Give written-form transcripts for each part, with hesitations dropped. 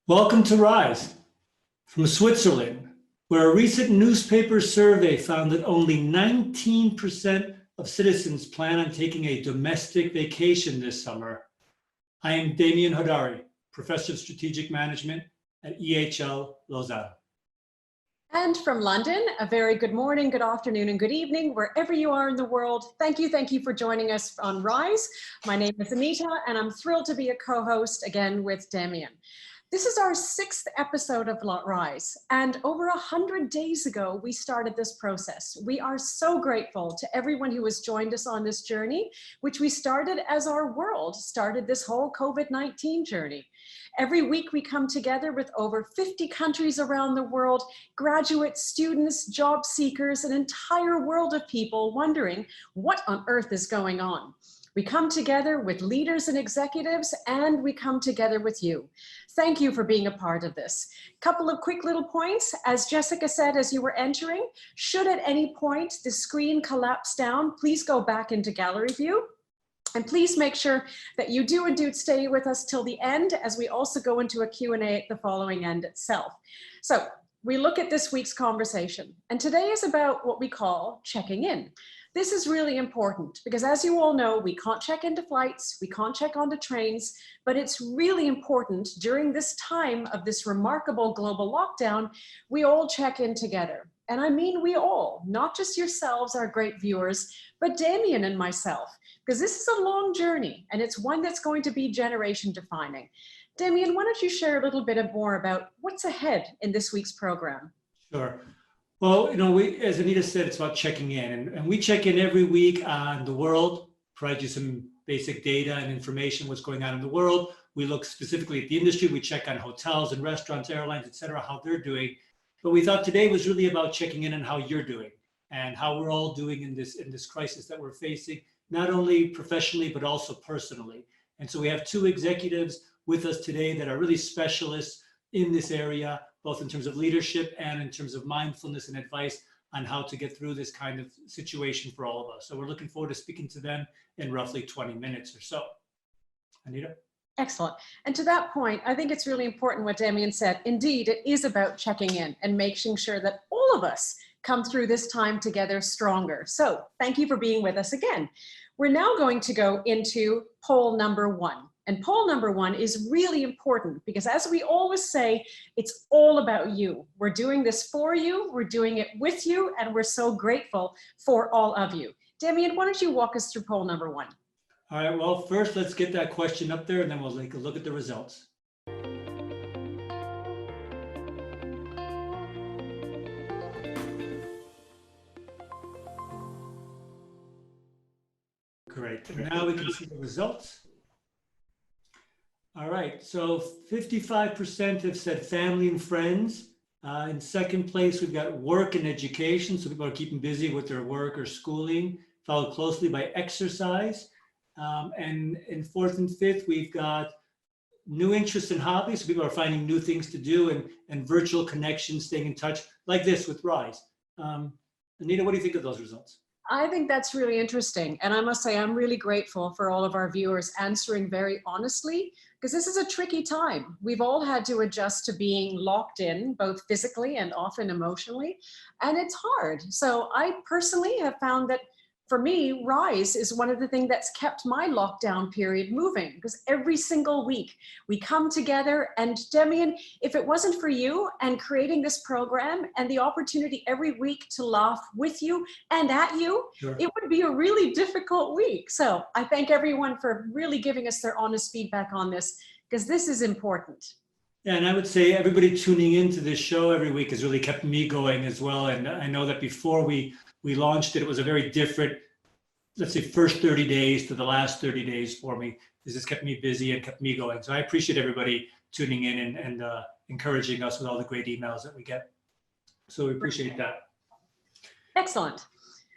Welcome to Rise from Switzerland, where a recent newspaper survey found that only 19% of citizens plan on taking a domestic vacation this summer. I am Demian Hodari, Professor of Strategic Management at EHL Lausanne. And from London, a very good morning, good afternoon, and good evening, wherever you are in the world. Thank you for joining us on Rise. My name is Anita, and I'm thrilled to be a co-host again with Demian. This is our 6th episode of Rise, and over 100 days ago, we started this process. We are so grateful to everyone who has joined us on this journey, which we started as our world started this whole COVID-19 journey. Every week we come together with over 50 countries around the world, graduates, students, job seekers, an entire world of people wondering what on earth is going on. We come together with leaders and executives, and we come together with you. Thank you for being a part of this. Couple of quick little points. As Jessica said as you were entering, should at any point the screen collapse down, please go back into gallery view. And please make sure that you do indeed stay with us till the end, as we also go into a Q&A at the following end itself. So we look at this week's conversation, and today is about what we call checking in. This is really important because, as you all know, we can't check into flights, we can't check onto trains, but it's really important during this time of this remarkable global lockdown, we all check in together. And I mean we all, not just yourselves, our great viewers, but Demian and myself, because this is a long journey and it's one that's going to be generation defining. Demian, why don't you share a little bit more about what's ahead in this week's program? Sure. Well, as Anita said, it's about checking in, and we check in every week on the world, provide you some basic data and information, what's going on in the world. We look specifically at the industry. We check on hotels and restaurants, airlines, et cetera, how they're doing. But we thought today was really about checking in on how you're doing and how we're all doing in this crisis that we're facing, not only professionally, but also personally. And so we have 2 executives with us today that are really specialists in this area, both in terms of leadership and in terms of mindfulness and advice on how to get through this kind of situation for all of us. So we're looking forward to speaking to them in roughly 20 minutes or so. Anita? Excellent. And to that point, I think it's really important what Demian said. Indeed, it is about checking in and making sure that all of us come through this time together stronger. So thank you for being with us again. We're now going to go into poll number 1. And poll number 1 is really important because, as we always say, it's all about you. We're doing this for you, we're doing it with you, and we're so grateful for all of you. Demian, why don't you walk us through poll number 1? All right, well, first let's get that question up there and then we'll take a look at the results. Great, now we can see the results. All right, so 55% have said family and friends. In second place, we've got work and education. So people are keeping busy with their work or schooling, followed closely by exercise. And in 4th and 5th, we've got new interests and hobbies. So people are finding new things to do and virtual connections, staying in touch like this with Rise. Anita, what do you think of those results? I think that's really interesting. And I must say, I'm really grateful for all of our viewers answering very honestly, because this is a tricky time. We've all had to adjust to being locked in, both physically and often emotionally, and it's hard. So I personally have found that for me, Rise is one of the things that's kept my lockdown period moving, because every single week we come together. And Demian, if it wasn't for you and creating this program and the opportunity every week to laugh with you and at you, Sure. It would be a really difficult week. So I thank everyone for really giving us their honest feedback on this, because this is important. Yeah, and I would say everybody tuning into this show every week has really kept me going as well. And I know that before we launched it, it was a very different, let's say, first 30 days to the last 30 days for me. This has kept me busy and kept me going. So I appreciate everybody tuning in and encouraging us with all the great emails that we get. So we appreciate that. Excellent.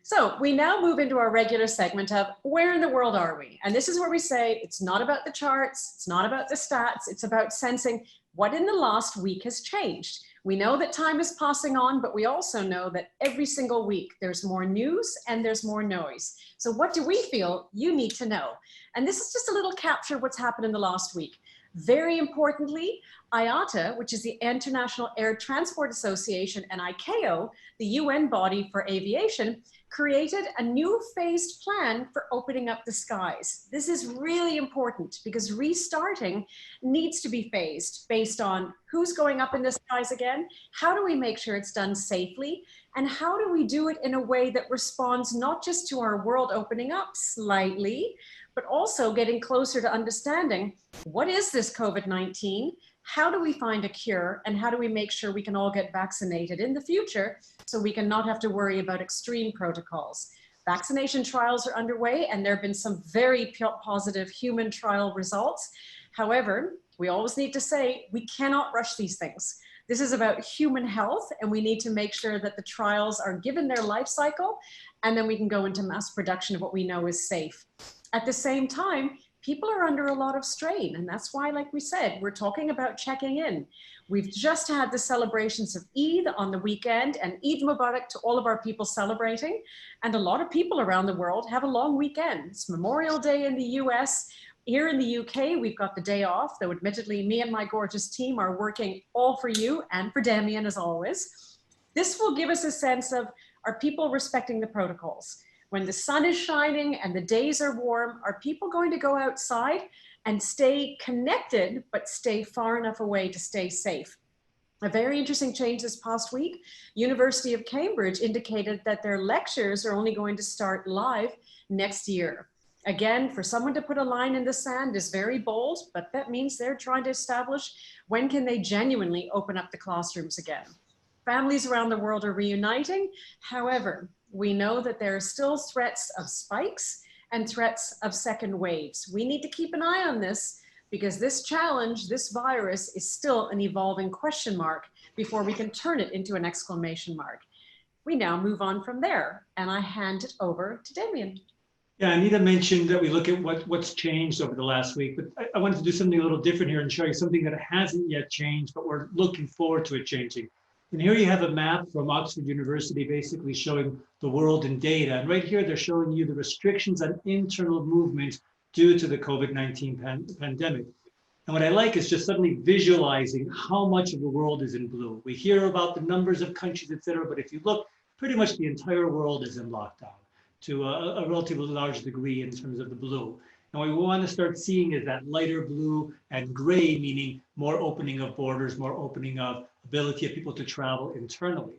So we now move into our regular segment of where in the world are we? And this is where we say it's not about the charts, it's not about the stats, it's about sensing what in the last week has changed. We know that time is passing on, but we also know that every single week there's more news and there's more noise. So what do we feel you need to know? And this is just a little capture of what's happened in the last week. Very importantly, IATA, which is the International Air Transport Association, and ICAO, the UN body for aviation, created a new phased plan for opening up the skies. This is really important because restarting needs to be phased based on who's going up in the skies again, how do we make sure it's done safely, and how do we do it in a way that responds not just to our world opening up slightly, but also getting closer to understanding what is this COVID-19, how do we find a cure, and how do we make sure we can all get vaccinated in the future so we can not have to worry about extreme protocols. Vaccination trials are underway, and there have been some very positive human trial results. However, we always need to say we cannot rush these things. This is about human health, and we need to make sure that the trials are given their life cycle, and then we can go into mass production of what we know is safe. At the same time, people are under a lot of strain, and that's why, like we said, we're talking about checking in. We've just had the celebrations of Eid on the weekend, and Eid Mubarak to all of our people celebrating. And a lot of people around the world have a long weekend. It's Memorial Day in the US. Here in the UK, we've got the day off, though admittedly, me and my gorgeous team are working all for you and for Demian as always. This will give us a sense of, are people respecting the protocols? When the sun is shining and the days are warm, are people going to go outside and stay connected, but stay far enough away to stay safe? A very interesting change this past week, University of Cambridge indicated that their lectures are only going to start live next year. Again, for someone to put a line in the sand is very bold, but that means they're trying to establish when can they genuinely open up the classrooms again. Families around the world are reuniting. However, we know that there are still threats of spikes and threats of second waves. We need to keep an eye on this because this challenge, this virus, is still an evolving question mark before we can turn it into an exclamation mark. We now move on from there, and I hand it over to Demian. Yeah, Anita mentioned that we look at what's changed over the last week, but I wanted to do something a little different here and show you something that hasn't yet changed, but we're looking forward to it changing. And here you have a map from Oxford University basically showing the world in data. And right here, they're showing you the restrictions on internal movement due to the COVID-19 pandemic. And what I like is just suddenly visualizing how much of the world is in blue. We hear about the numbers of countries, et cetera, but if you look, pretty much the entire world is in lockdown to a relatively large degree in terms of the blue. And what we want to start seeing is that lighter blue and gray, meaning more opening of borders, more opening of ability of people to travel internally.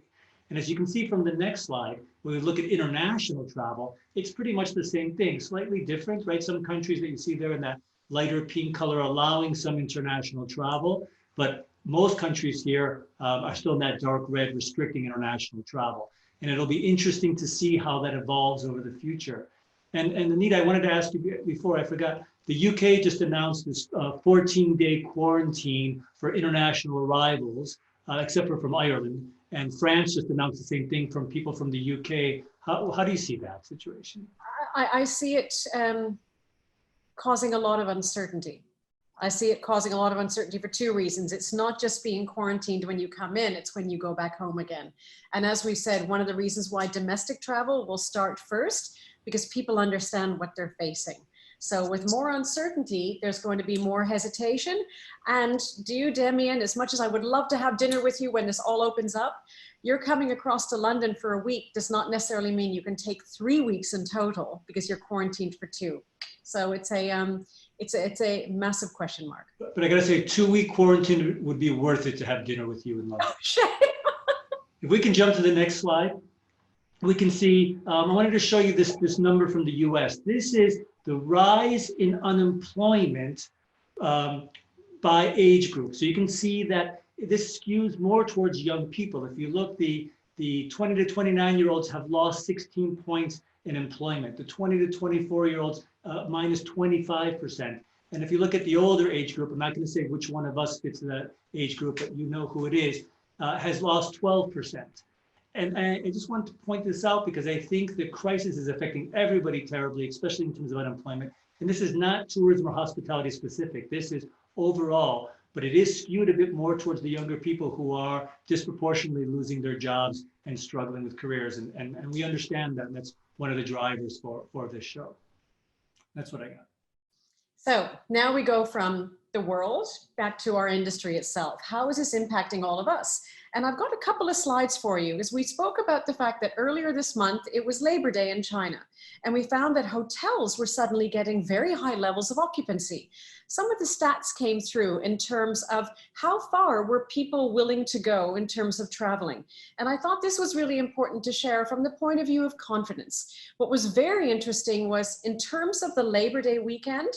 And as you can see from the next slide, when we look at international travel, it's pretty much the same thing, slightly different, right? Some countries that you see there in that lighter pink color allowing some international travel, but most countries here are still in that dark red restricting international travel. And it'll be interesting to see how that evolves over the future. And Anita, I wanted to ask you before I forgot, the UK just announced this 14-day quarantine for international arrivals, except for from Ireland. And France just announced the same thing from people from the UK. How do you see that situation? I see it causing a lot of uncertainty. I see it causing a lot of uncertainty for two reasons. It's not just being quarantined when you come in, it's when you go back home again. And as we said, one of the reasons why domestic travel will start first, because people understand what they're facing. So with more uncertainty, there's going to be more hesitation. And do you, Demian, as much as I would love to have dinner with you when this all opens up, you're coming across to London for a week does not necessarily mean you can take 3 weeks in total because you're quarantined for 2. So it's a massive question mark. But I gotta say, 2-week quarantine would be worth it to have dinner with you in London. Oh, shame. If we can jump to the next slide, we can see, I wanted to show you this number from the US. This is the rise in unemployment by age group. So you can see that this skews more towards young people. If you look, the 20 to 29-year-olds have lost 16 points in employment. The 20 to 24-year-olds minus 25%. And if you look at the older age group, I'm not going to say which one of us fits that age group, but you know who it is, has lost 12%. And I just want to point this out because I think the crisis is affecting everybody terribly, especially in terms of unemployment. And this is not tourism or hospitality specific. This is overall, but it is skewed a bit more towards the younger people who are disproportionately losing their jobs and struggling with careers. And we understand that. And that's one of the drivers for this show. That's what I got. So now we go from the world, back to our industry itself. How is this impacting all of us? And I've got a couple of slides for you as we spoke about the fact that earlier this month, it was Labor Day in China. And we found that hotels were suddenly getting very high levels of occupancy. Some of the stats came through in terms of how far were people willing to go in terms of traveling. And I thought this was really important to share from the point of view of confidence. What was very interesting was in terms of the Labor Day weekend,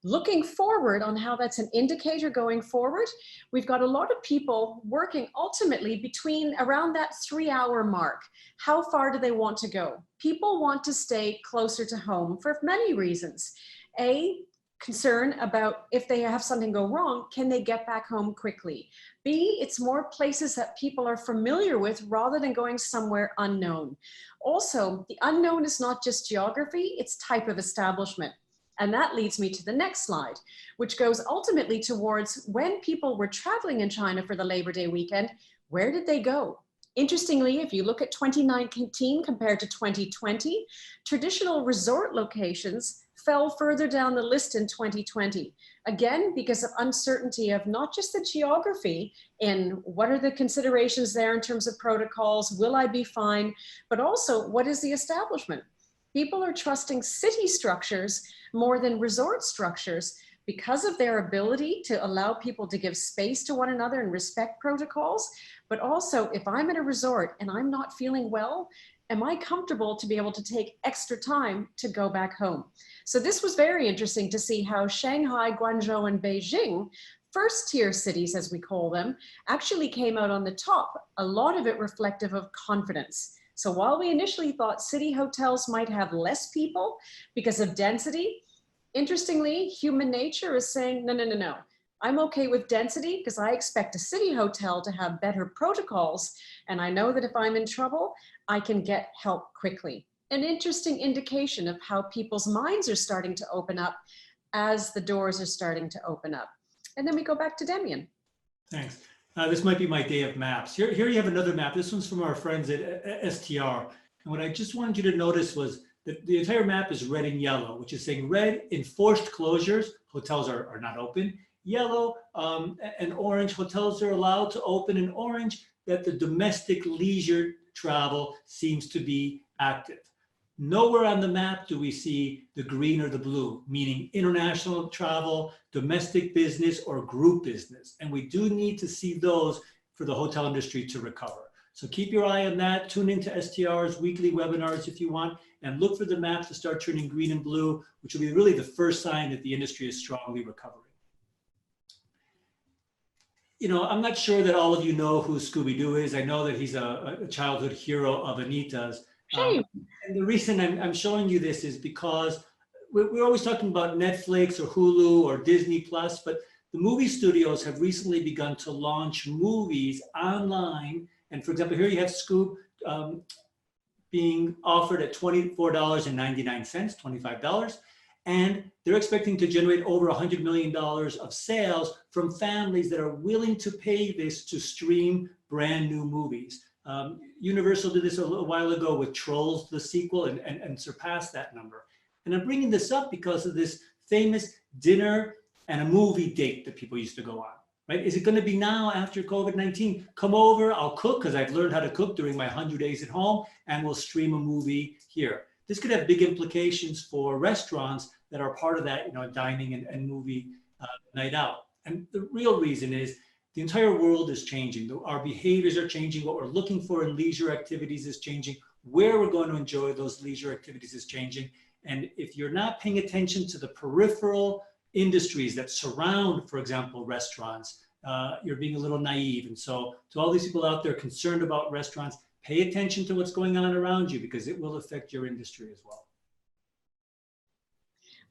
looking forward on how that's an indicator going forward, we've got a lot of people working ultimately between around that 3-hour mark. How far do they want to go? People want to stay closer to home for many reasons. A, concern about if they have something go wrong, can they get back home quickly? B, it's more places that people are familiar with rather than going somewhere unknown. Also, the unknown is not just geography, it's type of establishment. And that leads me to the next slide, which goes ultimately towards when people were traveling in China for the Labor Day weekend, where did they go? Interestingly, if you look at 2019 compared to 2020, traditional resort locations fell further down the list in 2020. Again, because of uncertainty of not just the geography in what are the considerations there in terms of protocols, will I be fine, but also what is the establishment? People are trusting city structures more than resort structures because of their ability to allow people to give space to one another and respect protocols. But also, if I'm at a resort and I'm not feeling well, am I comfortable to be able to take extra time to go back home? So this was very interesting to see how Shanghai, Guangzhou, and Beijing, first tier cities as we call them, actually came out on the top, a lot of it reflective of confidence. So while we initially thought city hotels might have less people because of density, interestingly, human nature is saying, no, no, no, no. I'm okay with density because I expect a city hotel to have better protocols. And I know that if I'm in trouble, I can get help quickly. An interesting indication of how people's minds are starting to open up as the doors are starting to open up. And then we go back to Demian. Thanks. This might be my day of maps. Here you have another map. This one's from our friends at STR. And what I just wanted you to notice was that the entire map is red and yellow, which is saying red, enforced closures, hotels are not open. Yellow and orange, hotels are allowed to open. And orange, that the domestic leisure travel seems to be active. Nowhere on the map do we see the green or the blue, meaning international travel, domestic business, or group business. And we do need to see those for the hotel industry to recover. So keep your eye on that. Tune into STR's weekly webinars if you want, and look for the map to start turning green and blue, which will be really the first sign that the industry is strongly recovering. You know, I'm not sure that all of you know who Scooby-Doo is. I know that he's a childhood hero of Anita's. And the reason I'm showing you this is because we're always talking about Netflix or Hulu or Disney Plus, but the movie studios have recently begun to launch movies online. And for example, here you have Scoob being offered at $24.99, $25. And they're expecting to generate over $100 million of sales from families that are willing to pay this to stream brand new movies. Universal did this a little while ago with Trolls, the sequel, and surpassed that number. And I'm bringing this up because of this famous dinner and a movie date that people used to go on, right? Is it going to be now after COVID-19? Come over, I'll cook because I've learned how to cook during my 100 days at home, and we'll stream a movie here. This could have big implications for restaurants that are part of that, you know, dining and movie night out. And the real reason is the entire world is changing. Our behaviors are changing. What we're looking for in leisure activities is changing. Where we're going to enjoy those leisure activities is changing. And if you're not paying attention to the peripheral industries that surround, for example, restaurants, you're being a little naive. And so to all these people out there concerned about restaurants, pay attention to what's going on around you because it will affect your industry as well.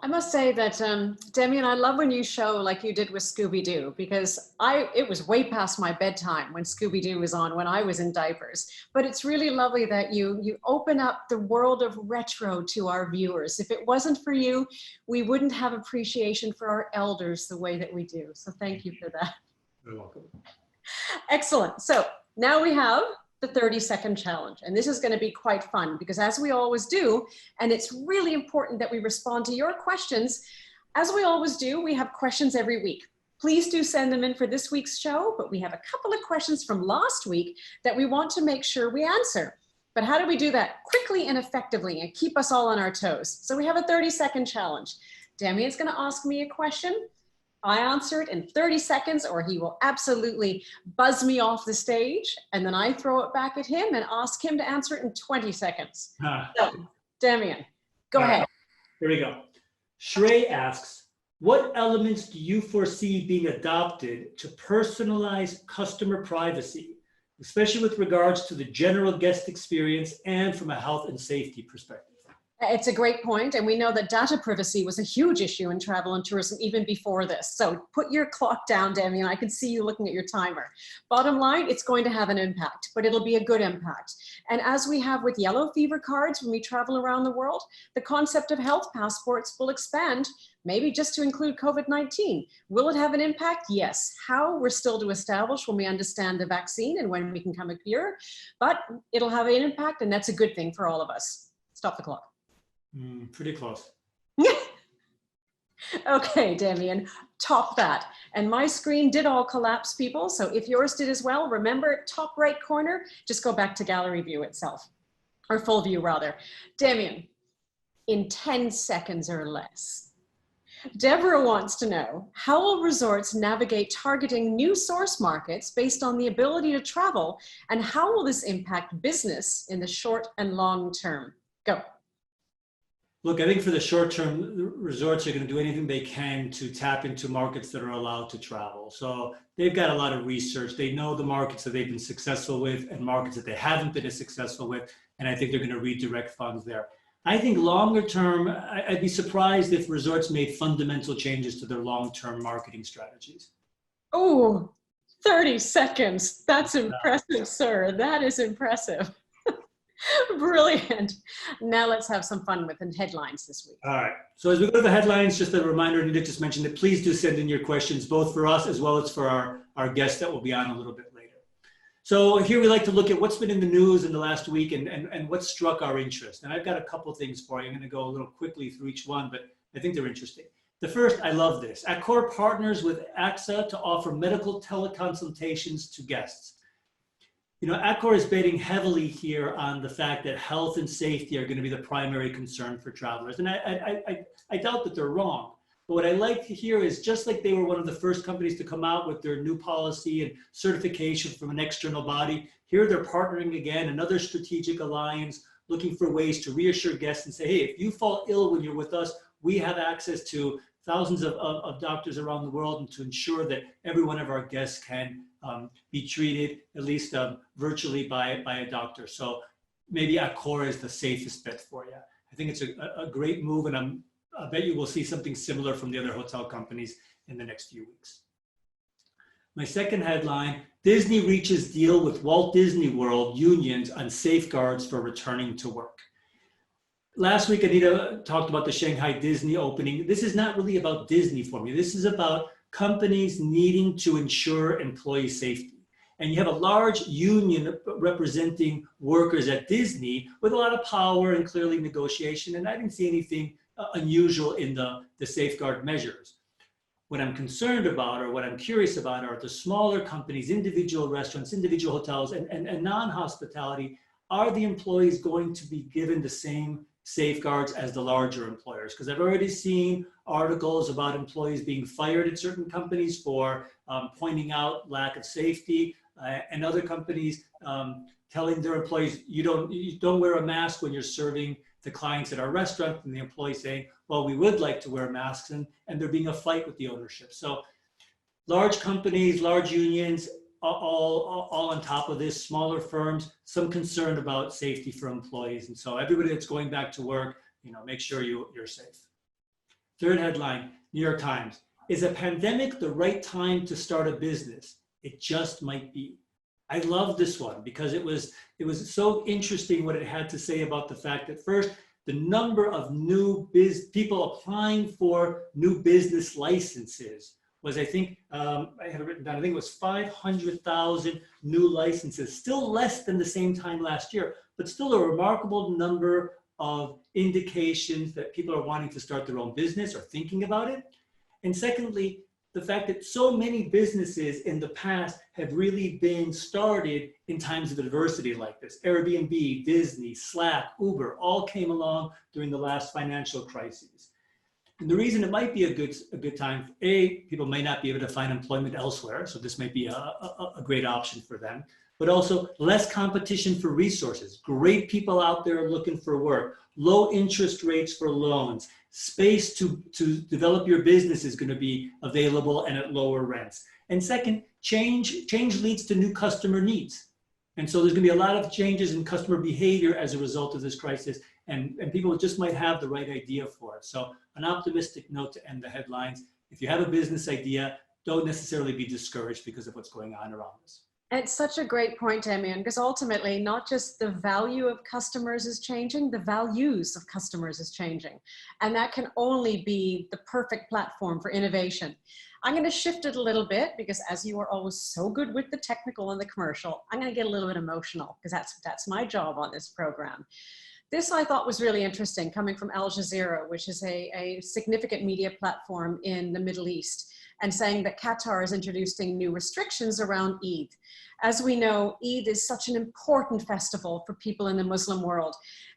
I must say that, Demian, I love when you show like you did with Scooby-Doo, because it was way past my bedtime when Scooby-Doo was on when I was in diapers. But it's really lovely that you open up the world of retro to our viewers. If it wasn't for you, we wouldn't have appreciation for our elders the way that we do. So thank you for that. You're welcome. Excellent. So now we have the 30-second challenge. And this is going to be quite fun because as we always do, and it's really important that we respond to your questions, as we always do, we have questions every week. Please do send them in for this week's show, but we have a couple of questions from last week that we want to make sure we answer. But how do we do that quickly and effectively and keep us all on our toes? So we have a 30-second challenge. Demian's going to ask me a question. I answer it in 30 seconds, or he will absolutely buzz me off the stage, and then I throw it back at him and ask him to answer it in 20 seconds. So, Demian, go ahead. Right. Here we go. Shrey asks, what elements do you foresee being adopted to personalize customer privacy, especially with regards to the general guest experience and from a health and safety perspective? It's a great point, and we know that data privacy was a huge issue in travel and tourism even before this. So put your clock down, Demian. I can see you looking at your timer. Bottom line, it's going to have an impact, but it'll be a good impact. And as we have with yellow fever cards when we travel around the world, the concept of health passports will expand, maybe just to include COVID-19. Will it have an impact? Yes. How? We're still to establish when we understand the vaccine and when we can come here, but it'll have an impact, and that's a good thing for all of us. Stop the clock. Pretty close. Okay, Demian, top that. And my screen did all collapse, people. So if yours did as well, remember, top right corner, just go back to gallery view itself, or full view rather. Demian, in 10 seconds or less, Deborah wants to know, how will resorts navigate targeting new source markets based on the ability to travel, and how will this impact business in the short and long term? Go. Look, I think for the short term, resorts are going to do anything they can to tap into markets that are allowed to travel. So they've got a lot of research. They know the markets that they've been successful with and markets that they haven't been as successful with. And I think they're going to redirect funds there. I think longer term, I'd be surprised if resorts made fundamental changes to their long-term marketing strategies. Oh, 30 seconds. That's impressive, sir. That is impressive. Brilliant. Now let's have some fun with the headlines this week. All right. So as we go to the headlines, just a reminder, Anita just mentioned that please do send in your questions, both for us as well as for our guests that will be on a little bit later. So here we like to look at what's been in the news in the last week and what struck our interest. And I've got a couple things for you. I'm going to go a little quickly through each one, but I think they're interesting. The first, I love this. Accor partners with AXA to offer medical teleconsultations to guests. You know, Accor is betting heavily here on the fact that health and safety are going to be the primary concern for travelers. And I doubt that they're wrong. But what I like to hear is, just like they were one of the first companies to come out with their new policy and certification from an external body, here they're partnering again, another strategic alliance, looking for ways to reassure guests and say, hey, if you fall ill when you're with us, we have access to thousands of doctors around the world, and to ensure that every one of our guests can be treated, at least virtually, by a doctor. So maybe Accor is the safest bet for you. I think it's a great move, and I bet you will see something similar from the other hotel companies in the next few weeks. My second headline, Disney reaches deal with Walt Disney World unions on safeguards for returning to work. Last week, Anita talked about the Shanghai Disney opening. This is not really about Disney for me. This is about companies needing to ensure employee safety. And you have a large union representing workers at Disney with a lot of power and clearly negotiation. And I didn't see anything unusual in the safeguard measures. What I'm concerned about, or what I'm curious about, are the smaller companies, individual restaurants, individual hotels, and non-hospitality. Are the employees going to be given the same safeguards as the larger employers? Because I've already seen articles about employees being fired at certain companies for pointing out lack of safety, and other companies telling their employees, you don't wear a mask when you're serving the clients at our restaurant, and the employee saying, well, we would like to wear masks, and there being a fight with the ownership. So large companies, large unions, all on top of this, smaller firms, some concern about safety for employees. And so everybody that's going back to work, make sure you're safe. Third headline, New York Times, is a pandemic the right time to start a business? It just might be. I love this one because it was so interesting what it had to say about the fact that, first, the number of new people applying for new business licenses was, I think, I had it written down, I think it was 500,000 new licenses, still less than the same time last year, but still a remarkable number of indications that people are wanting to start their own business or thinking about it. And secondly, the fact that so many businesses in the past have really been started in times of adversity like this. Airbnb, Disney, Slack, Uber, all came along during the last financial crises. And the reason it might be a good time, people may not be able to find employment elsewhere, so this might be a great option for them, but also less competition for resources, great people out there looking for work, low interest rates for loans, space to develop your business is going to be available and at lower rents. And second, change leads to new customer needs. And so there's going to be a lot of changes in customer behavior as a result of this crisis, and people just might have the right idea for it. So an optimistic note to end the headlines. If you have a business idea, don't necessarily be discouraged because of what's going on around us. It's such a great point, Demian, because ultimately not just the value of customers is changing, the values of customers is changing. And that can only be the perfect platform for innovation. I'm going to shift it a little bit because as you are always so good with the technical and the commercial, I'm going to get a little bit emotional because that's my job on this program. This I thought was really interesting, coming from Al Jazeera, which is a significant media platform in the Middle East, and saying that Qatar is introducing new restrictions around Eid. As we know, Eid is such an important festival for people in the Muslim world.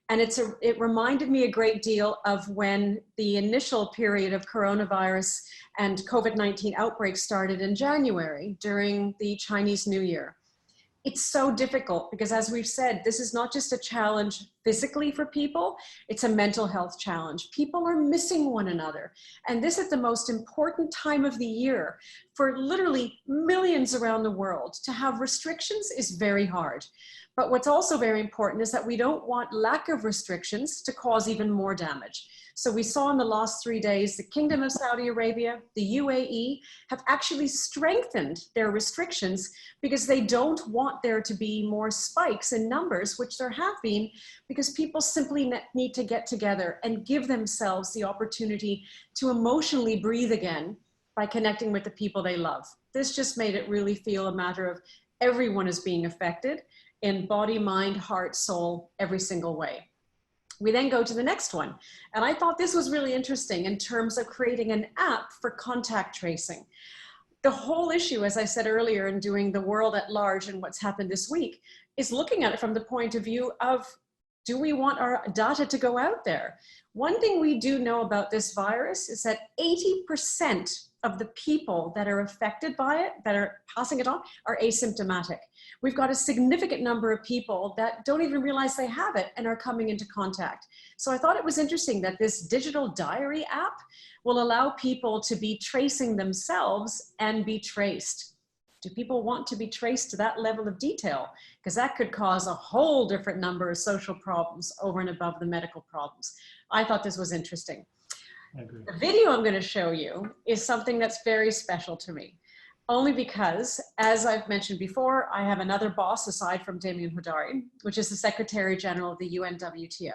And it reminded me a great deal of when the initial period of coronavirus and COVID-19 outbreaks started in January during the Chinese New Year. It's so difficult because, as we've said, this is not just a challenge physically for people, it's a mental health challenge. People are missing one another. And this is the most important time of the year for literally millions around the world. To have restrictions is very hard. But what's also very important is that we don't want lack of restrictions to cause even more damage. So we saw in the last 3 days, the Kingdom of Saudi Arabia, the UAE have actually strengthened their restrictions because they don't want there to be more spikes in numbers, which there have been, because people simply need to get together and give themselves the opportunity to emotionally breathe again by connecting with the people they love. This just made it really feel a matter of everyone is being affected in body, mind, heart, soul, every single way. We then go to the next one. And I thought this was really interesting in terms of creating an app for contact tracing. The whole issue, as I said earlier, in doing the world at large and what's happened this week, is looking at it from the point of view of, do we want our data to go out there? One thing we do know about this virus is that 80% of the people that are affected by it, that are passing it on, are asymptomatic. We've got a significant number of people that don't even realize they have it and are coming into contact. So I thought it was interesting that this digital diary app will allow people to be tracing themselves and be traced. Do people want to be traced to that level of detail? Because that could cause a whole different number of social problems over and above the medical problems. I thought this was interesting. I agree. The video I'm going to show you is something that's very special to me, only because, as I've mentioned before, I have another boss aside from Demian Hodari, which is the Secretary General of the UNWTO.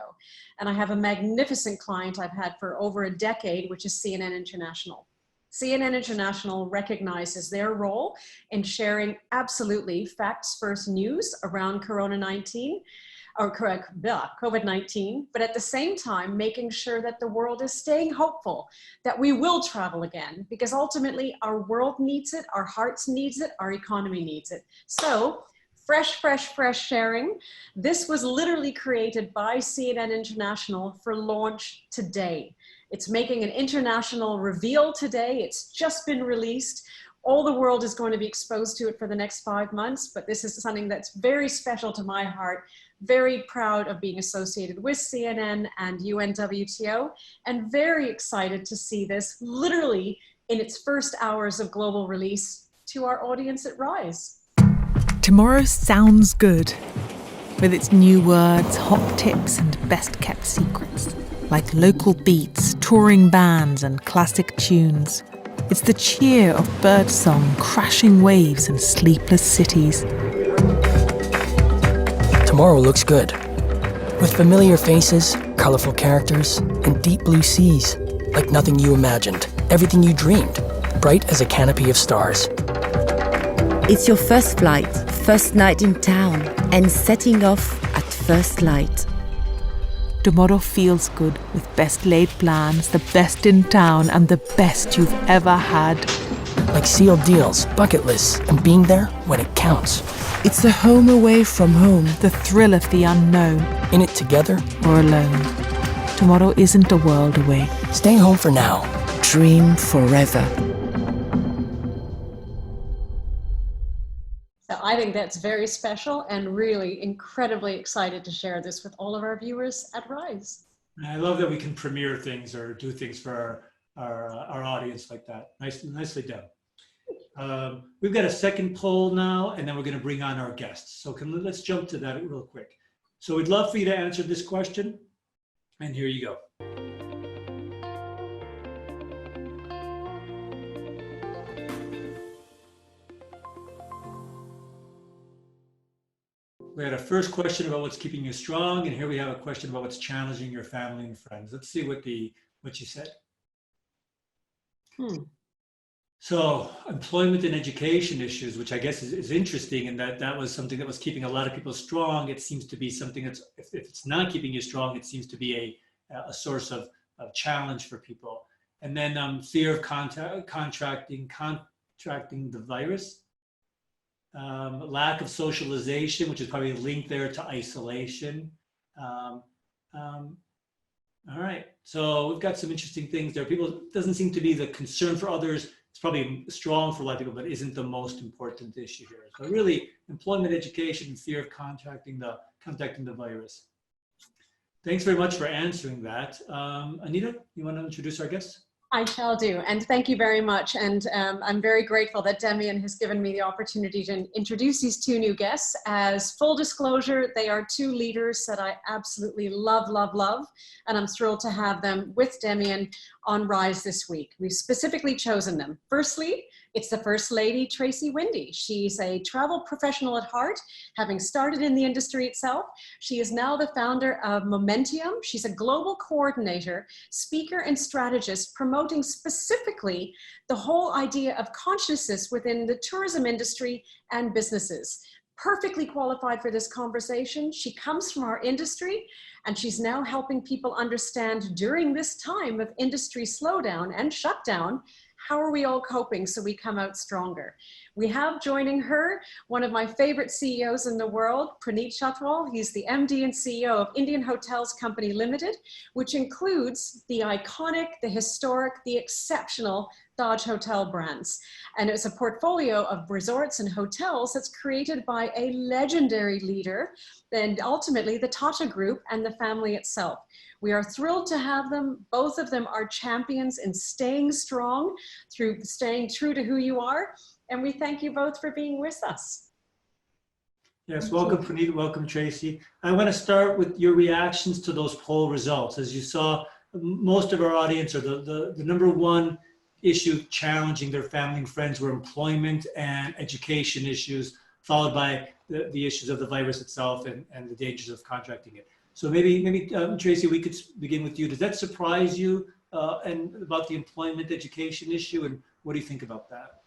And I have a magnificent client I've had for over a decade, which is CNN International. CNN International recognizes their role in sharing absolutely facts-first news around COVID-19, but at the same time, making sure that the world is staying hopeful, that we will travel again, because ultimately our world needs it, our hearts needs it, our economy needs it. So, fresh sharing. This was literally created by CNN International for launch today. It's making an international reveal today. It's just been released. All the world is going to be exposed to it for the next 5 months, but this is something that's very special to my heart. Very proud of being associated with CNN and UNWTO, and very excited to see this literally in its first hours of global release to our audience at Rise. Tomorrow sounds good, with its new words, hot tips and best kept secrets, like local beats, touring bands and classic tunes. It's the cheer of birdsong, crashing waves and sleepless cities. Tomorrow looks good, with familiar faces, colorful characters, and deep blue seas, like nothing you imagined, everything you dreamed, bright as a canopy of stars. It's your first flight, first night in town, and setting off at first light. Tomorrow feels good with best laid plans, the best in town, and the best you've ever had. like sealed deals, bucket lists, and being there when it counts. It's a home away from home, the thrill of the unknown. In it together or alone. Tomorrow isn't a world away. Stay home for now. Dream forever. So I think that's very special and really incredibly excited to share this with all of our viewers at Rise. I love that we can premiere things or do things for our audience like that. Nicely done. We've got a second poll now, and then we're going to bring on our guests. So let's jump to that real quick. So we'd love for you to answer this question, and here you go. We had a first question about what's keeping you strong, and here we have a question about what's challenging your family and friends. Let's see what you said. So employment and education issues, which I guess is interesting, and that was something that was keeping a lot of people strong. It seems to be something that's, if it's not keeping you strong, it seems to be a source of challenge for people. And then fear of contracting the virus. Lack of socialization, which is probably linked there to isolation. All right, so we've got some interesting things there. It doesn't seem to be the concern for others. It's probably strong for a lot of people, but isn't the most important issue here. So really, employment, education, and fear of contacting the virus. Thanks very much for answering that. Anita, you want to introduce our guests? I shall do, and thank you very much. And I'm very grateful that Demian has given me the opportunity to introduce these two new guests. As full disclosure, they are two leaders that I absolutely love, and I'm thrilled to have them with Demian on Rise this week. We've specifically chosen them. Firstly, it's the First Lady, Tracy Winde. She's a travel professional at heart, having started in the industry itself. She is now the founder of Momentium. She's a global coordinator, speaker, and strategist promoting specifically the whole idea of consciousness within the tourism industry and businesses. Perfectly qualified for this conversation. She comes from our industry, and she's now helping people understand during this time of industry slowdown and shutdown, how are we all coping so we come out stronger? We have joining her one of my favorite CEOs in the world, Puneet Chhatwal. He's the MD and CEO of Indian Hotels Company Limited, which includes the iconic, the historic, the exceptional Taj Hotel brands. And it's a portfolio of resorts and hotels that's created by a legendary leader and ultimately the Tata Group and the family itself. We are thrilled to have them. Both of them are champions in staying strong through staying true to who you are. And we thank you both for being with us. Yes, welcome Puneet, welcome Tracy. I want to start with your reactions to those poll results. As you saw, most of our audience, or the number one issue challenging their family and friends, were employment and education issues, followed by the issues of the virus itself and the dangers of contracting it. So maybe Tracy, we could begin with you. Does that surprise you and about the employment education issue, and what do you think about that?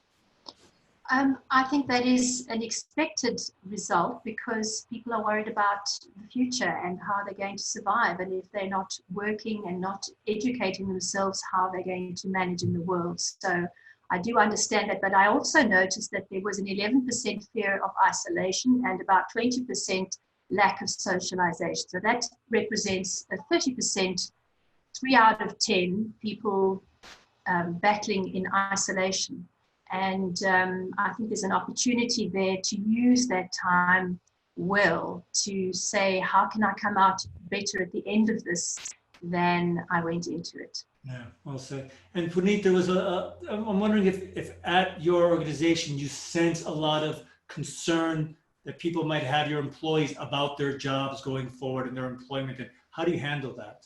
I think that is an expected result because people are worried about the future and how they're going to survive. And if they're not working and not educating themselves, how they're going to manage in the world. So I do understand that, but I also noticed that there was an 11% fear of isolation and about 20% lack of socialization. So that represents a 30%, 3 out of 10 people battling in isolation. And I think there's an opportunity there to use that time well to say, how can I come out better at the end of this than I went into it? Yeah, well said. And Puneet, there was I'm wondering if at your organization you sense a lot of concern that people might have, your employees, about their jobs going forward and their employment, and how do you handle that?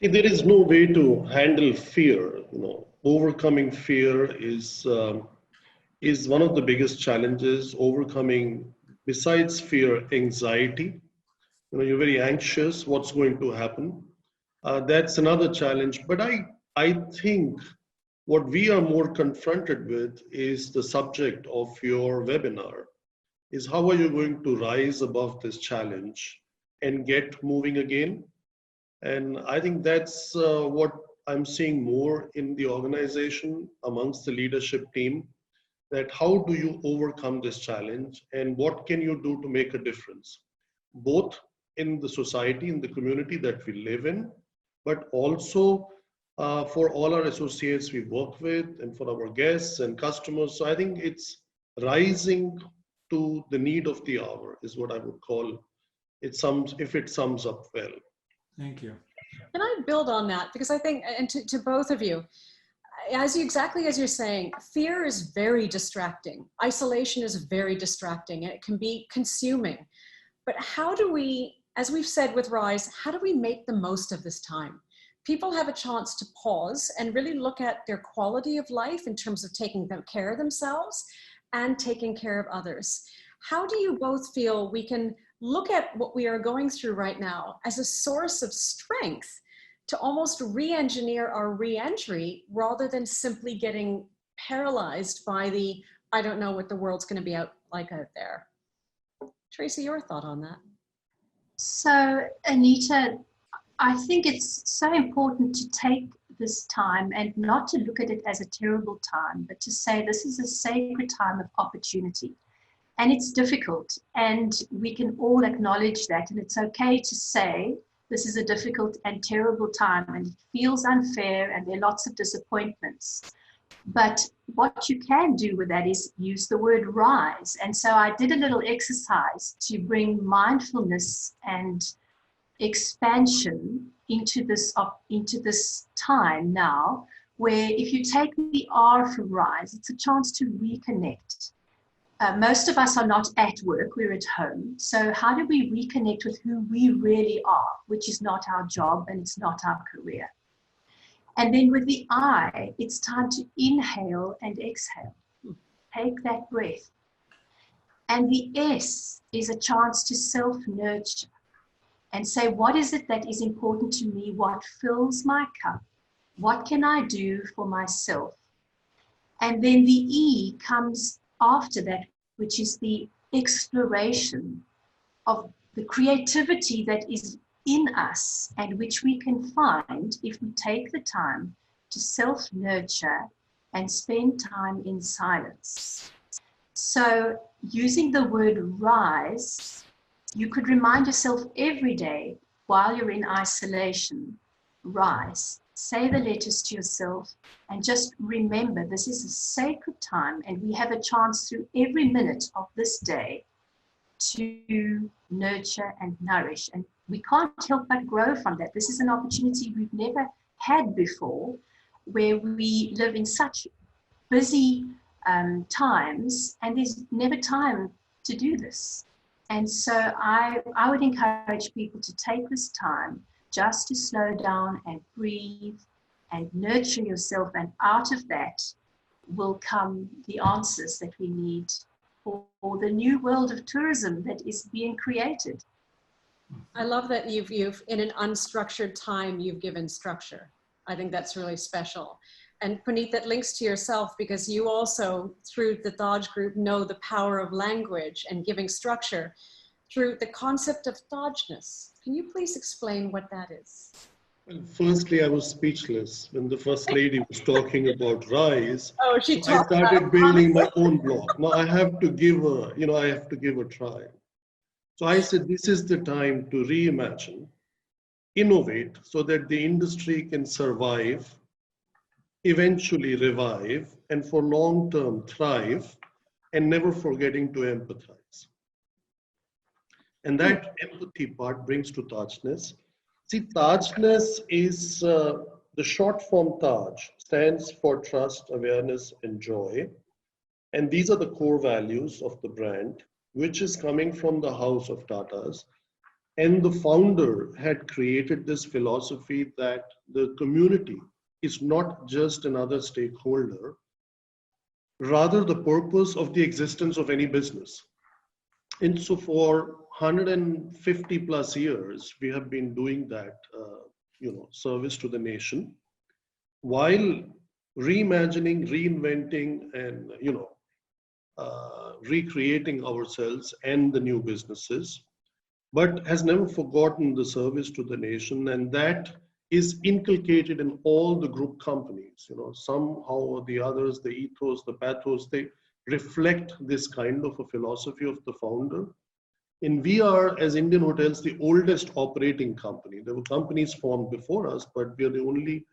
There is no way to handle fear. Overcoming fear is one of the biggest challenges. Overcoming, besides fear, anxiety. You're very anxious. What's going to happen? That's another challenge. But I think what we are more confronted with is the subject of your webinar. Is how are you going to rise above this challenge and get moving again? And I think that's what I'm seeing more in the organization amongst the leadership team, that how do you overcome this challenge and what can you do to make a difference, both in the society, in the community that we live in, but also for all our associates we work with and for our guests and customers. So I think it's rising to the need of the hour is what I would call it, if it sums up well. Thank you. Can I build on that? Because I think, and to both of you, exactly as you're saying, fear is very distracting. Isolation is very distracting and it can be consuming. But how do we, as we've said with Rise, how do we make the most of this time? People have a chance to pause and really look at their quality of life in terms of taking care of themselves and taking care of others. How do you both feel we can look at what we are going through right now as a source of strength to almost re-engineer our re-entry rather than simply getting paralyzed by the, I don't know what the world's going to be like out there? Tracy, your thought on that? So, Anita, I think it's so important to take this time and not to look at it as a terrible time, but to say this is a sacred time of opportunity. And it's difficult, and we can all acknowledge that, and it's okay to say this is a difficult and terrible time, and it feels unfair, and there are lots of disappointments. But what you can do with that is use the word rise. And so I did a little exercise to bring mindfulness and expansion into this time now, where if you take the R from rise, it's a chance to reconnect. Most of us are not at work, we're at home. So how do we reconnect with who we really are, which is not our job and it's not our career? And then with the I, it's time to inhale and exhale. Take that breath. And the S is a chance to self-nurture and say, what is it that is important to me? What fills my cup? What can I do for myself? And then the E comes after that, which is the exploration of the creativity that is in us and which we can find if we take the time to self-nurture and spend time in silence. So using the word rise, you could remind yourself every day while you're in isolation, rise. Say the letters to yourself and just remember this is a sacred time and we have a chance through every minute of this day to nurture and nourish. And we can't help but grow from that. This is an opportunity we've never had before, where we live in such busy times and there's never time to do this. And so I would encourage people to take this time just to slow down and breathe and nurture yourself, and out of that will come the answers that we need for the new world of tourism that is being created. I love that you've in an unstructured time, you've given structure. I think that's really special. And Puneet, that links to yourself because you also, through the Thaj group, know the power of language and giving structure through the concept of Thajness. Can you please explain what that is? Well, firstly, I was speechless when the First Lady was talking about rise. Oh, she so I started building my own blog. Now I have to give a try. So I said, this is the time to reimagine, innovate so that the industry can survive, eventually revive, and for long-term thrive, and never forgetting to empathize. And that empathy part brings to Thajness. See, Thajness is the short form Taj, stands for trust, awareness, and joy. And these are the core values of the brand, which is coming from the house of Tatas. And the founder had created this philosophy that the community is not just another stakeholder, rather the purpose of the existence of any business. And so for 150 plus years, we have been doing that, service to the nation, while reimagining, reinventing, and, recreating ourselves and the new businesses, but has never forgotten the service to the nation. And that is inculcated in all the group companies. Somehow or the others, the ethos, the pathos, they reflect this kind of a philosophy of the founder. And we are, as Indian Hotels, the oldest operating company. There were companies formed before us, but we are the only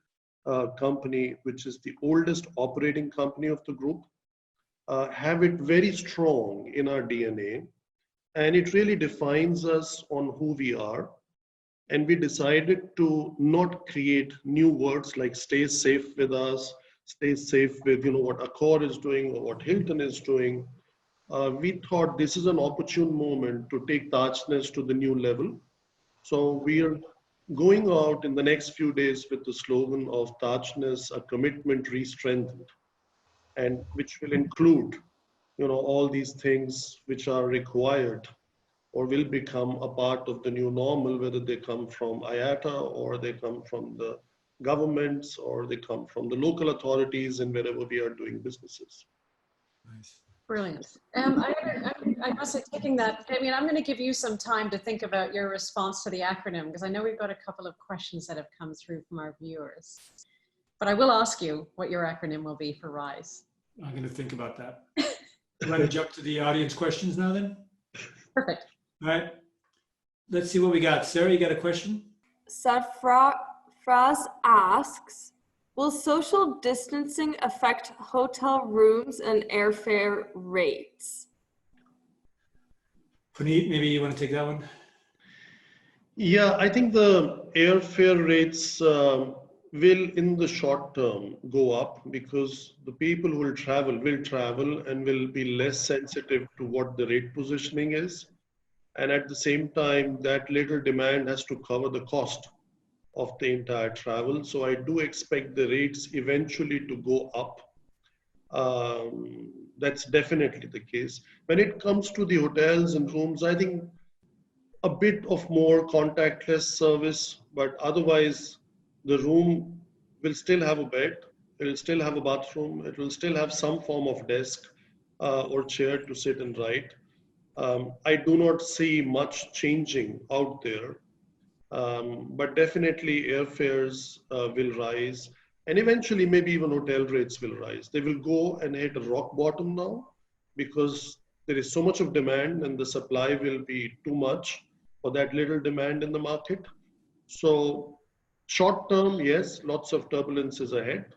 company which is the oldest operating company of the group. Have it very strong in our DNA, and it really defines us on who we are. And we decided to not create new words like stay safe with us, stay safe with what Accor is doing or what Hilton is doing. We thought this is an opportune moment to take Tajness to the new level. So we are going out in the next few days with the slogan of Tajness, a commitment re-strengthened, and which will include all these things which are required or will become a part of the new normal, whether they come from IATA or they come from the governments or they come from the local authorities and wherever we are doing businesses. Nice. Brilliant. I must say, taking that, Demian, I'm going to give you some time to think about your response to the acronym, because I know we've got a couple of questions that have come through from our viewers. But I will ask you what your acronym will be for RISE. I'm going to think about that. You want to jump to the audience questions now then? Perfect. All right. Let's see what we got. Sarah, you got a question? Sarfraz asks, will social distancing affect hotel rooms and airfare rates? Puneet, maybe you want to take that one? Yeah, I think the airfare rates will in the short term go up because the people who will travel and will be less sensitive to what the rate positioning is. And at the same time, that little demand has to cover the cost of the entire travel. So I do expect the rates eventually to go up. That's definitely the case. When it comes to the hotels and rooms, I think a bit of more contactless service, but otherwise the room will still have a bed, it will still have a bathroom, it will still have some form of desk or chair to sit and write. I do not see much changing out there, but definitely airfares will rise, and eventually maybe even hotel rates will rise. They will go and hit a rock bottom now because there is so much of demand and the supply will be too much for that little demand in the market. So short term, yes, lots of turbulence is ahead,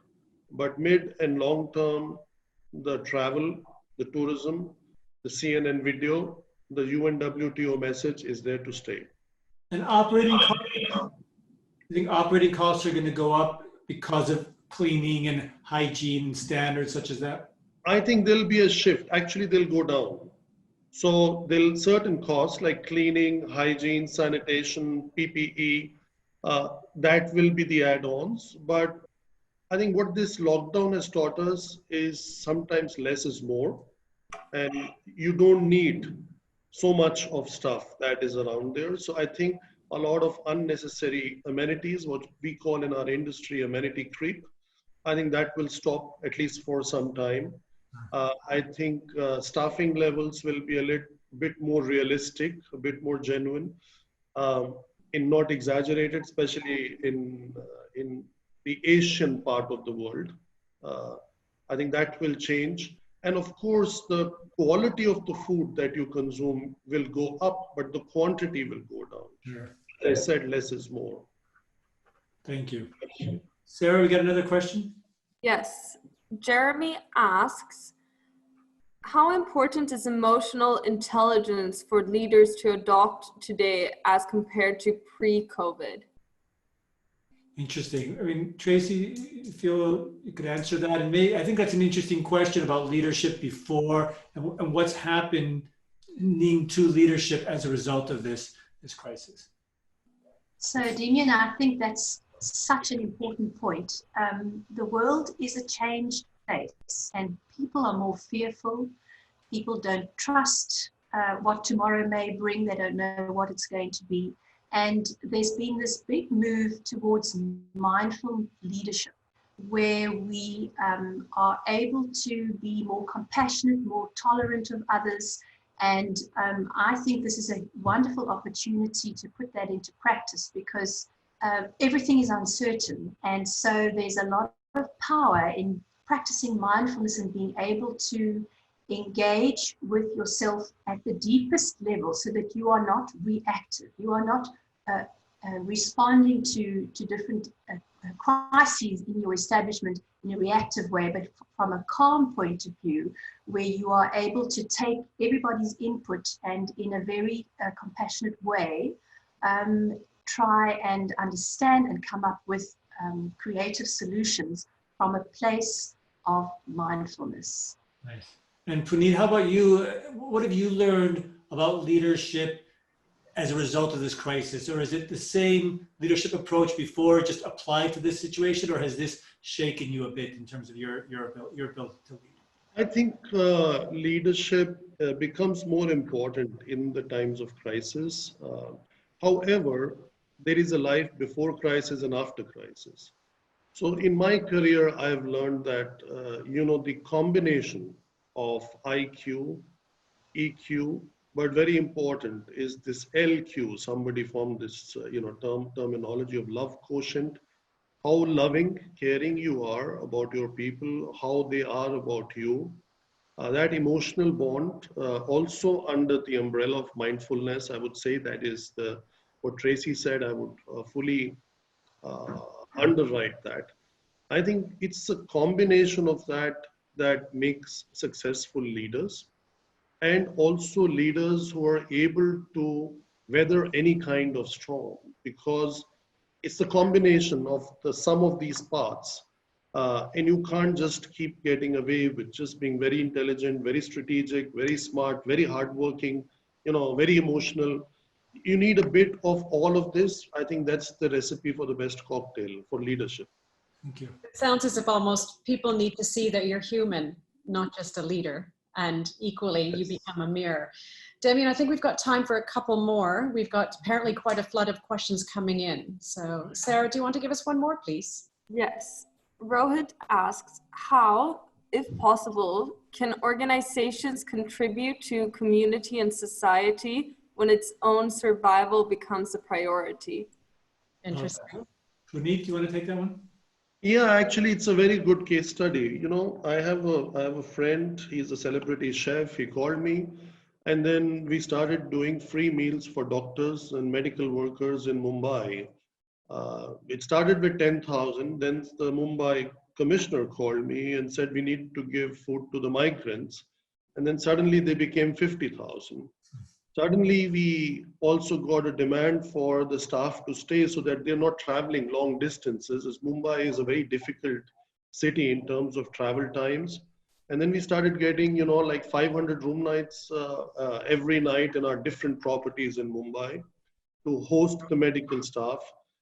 but mid and long term, the travel, the tourism, the CNN video, the UNWTO message is there to stay. And operating costs, I think operating costs are going to go up because of cleaning and hygiene standards such as that? I think there'll be a shift. Actually, they'll go down. So there'll certain costs like cleaning, hygiene, sanitation, PPE, that will be the add-ons. But I think what this lockdown has taught us is sometimes less is more. And you don't need so much of stuff that is around there. So I think a lot of unnecessary amenities, what we call in our industry amenity creep, I think that will stop at least for some time. I think staffing levels will be a little bit more realistic, a bit more genuine, and not exaggerated, especially in the Asian part of the world. I think that will change. And of course, the quality of the food that you consume will go up, but the quantity will go down. Sure. As I said, less is more. Thank you. Sarah, we got another question? Yes. Jeremy asks, how important is emotional intelligence for leaders to adopt today as compared to pre-COVID? Interesting. I mean, Tracy, if you feel you could answer that, and I think that's an interesting question about leadership before and what's happening to leadership as a result of this crisis. So, Demian, I think that's such an important point. The world is a changed place, and people are more fearful. People don't trust what tomorrow may bring. They don't know what it's going to be. And there's been this big move towards mindful leadership, where we are able to be more compassionate, more tolerant of others. And I think this is a wonderful opportunity to put that into practice, because everything is uncertain. And so there's a lot of power in practicing mindfulness and being able to engage with yourself at the deepest level so that you are not reactive. You are not responding to different crises in your establishment in a reactive way, but from a calm point of view, where you are able to take everybody's input and in a very compassionate way, try and understand and come up with creative solutions from a place of mindfulness. Nice. And Puneet, how about you? What have you learned about leadership as a result of this crisis? Or is it the same leadership approach before, just applied to this situation, or has this shaken you a bit in terms of your ability to lead? I think leadership becomes more important in the times of crisis. However, there is a life before crisis and after crisis. So in my career, I've learned that, the combination of IQ, EQ, but very important is this LQ. Somebody formed this, terminology of love quotient. How loving, caring you are about your people, how they are about you. That emotional bond, also under the umbrella of mindfulness, I would say that is what Tracy said. I would fully underwrite that. I think it's a combination of that makes successful leaders, and also leaders who are able to weather any kind of storm, because it's the combination of the sum of these parts. And you can't just keep getting away with just being very intelligent, very strategic, very smart, very hardworking, very emotional. You need a bit of all of this. I think that's the recipe for the best cocktail for leadership. Thank you. It sounds as if almost people need to see that you're human, not just a leader. And equally, you become a mirror. Demian, I think we've got time for a couple more. We've got apparently quite a flood of questions coming in. So Sarah, do you want to give us one more, please? Yes. Rohit asks, how, if possible, can organizations contribute to community and society when its own survival becomes a priority? Interesting. Puneet, do you want to take that one? Yeah, actually, it's a very good case study. I have a friend. He's a celebrity chef. He called me, and then we started doing free meals for doctors and medical workers in Mumbai. It started with 10,000. Then the Mumbai commissioner called me and said we need to give food to the migrants, and then suddenly they became 50,000. Suddenly, we also got a demand for the staff to stay so that they're not traveling long distances, as Mumbai is a very difficult city in terms of travel times. And then we started getting, like 500 room nights every night in our different properties in Mumbai to host the medical staff.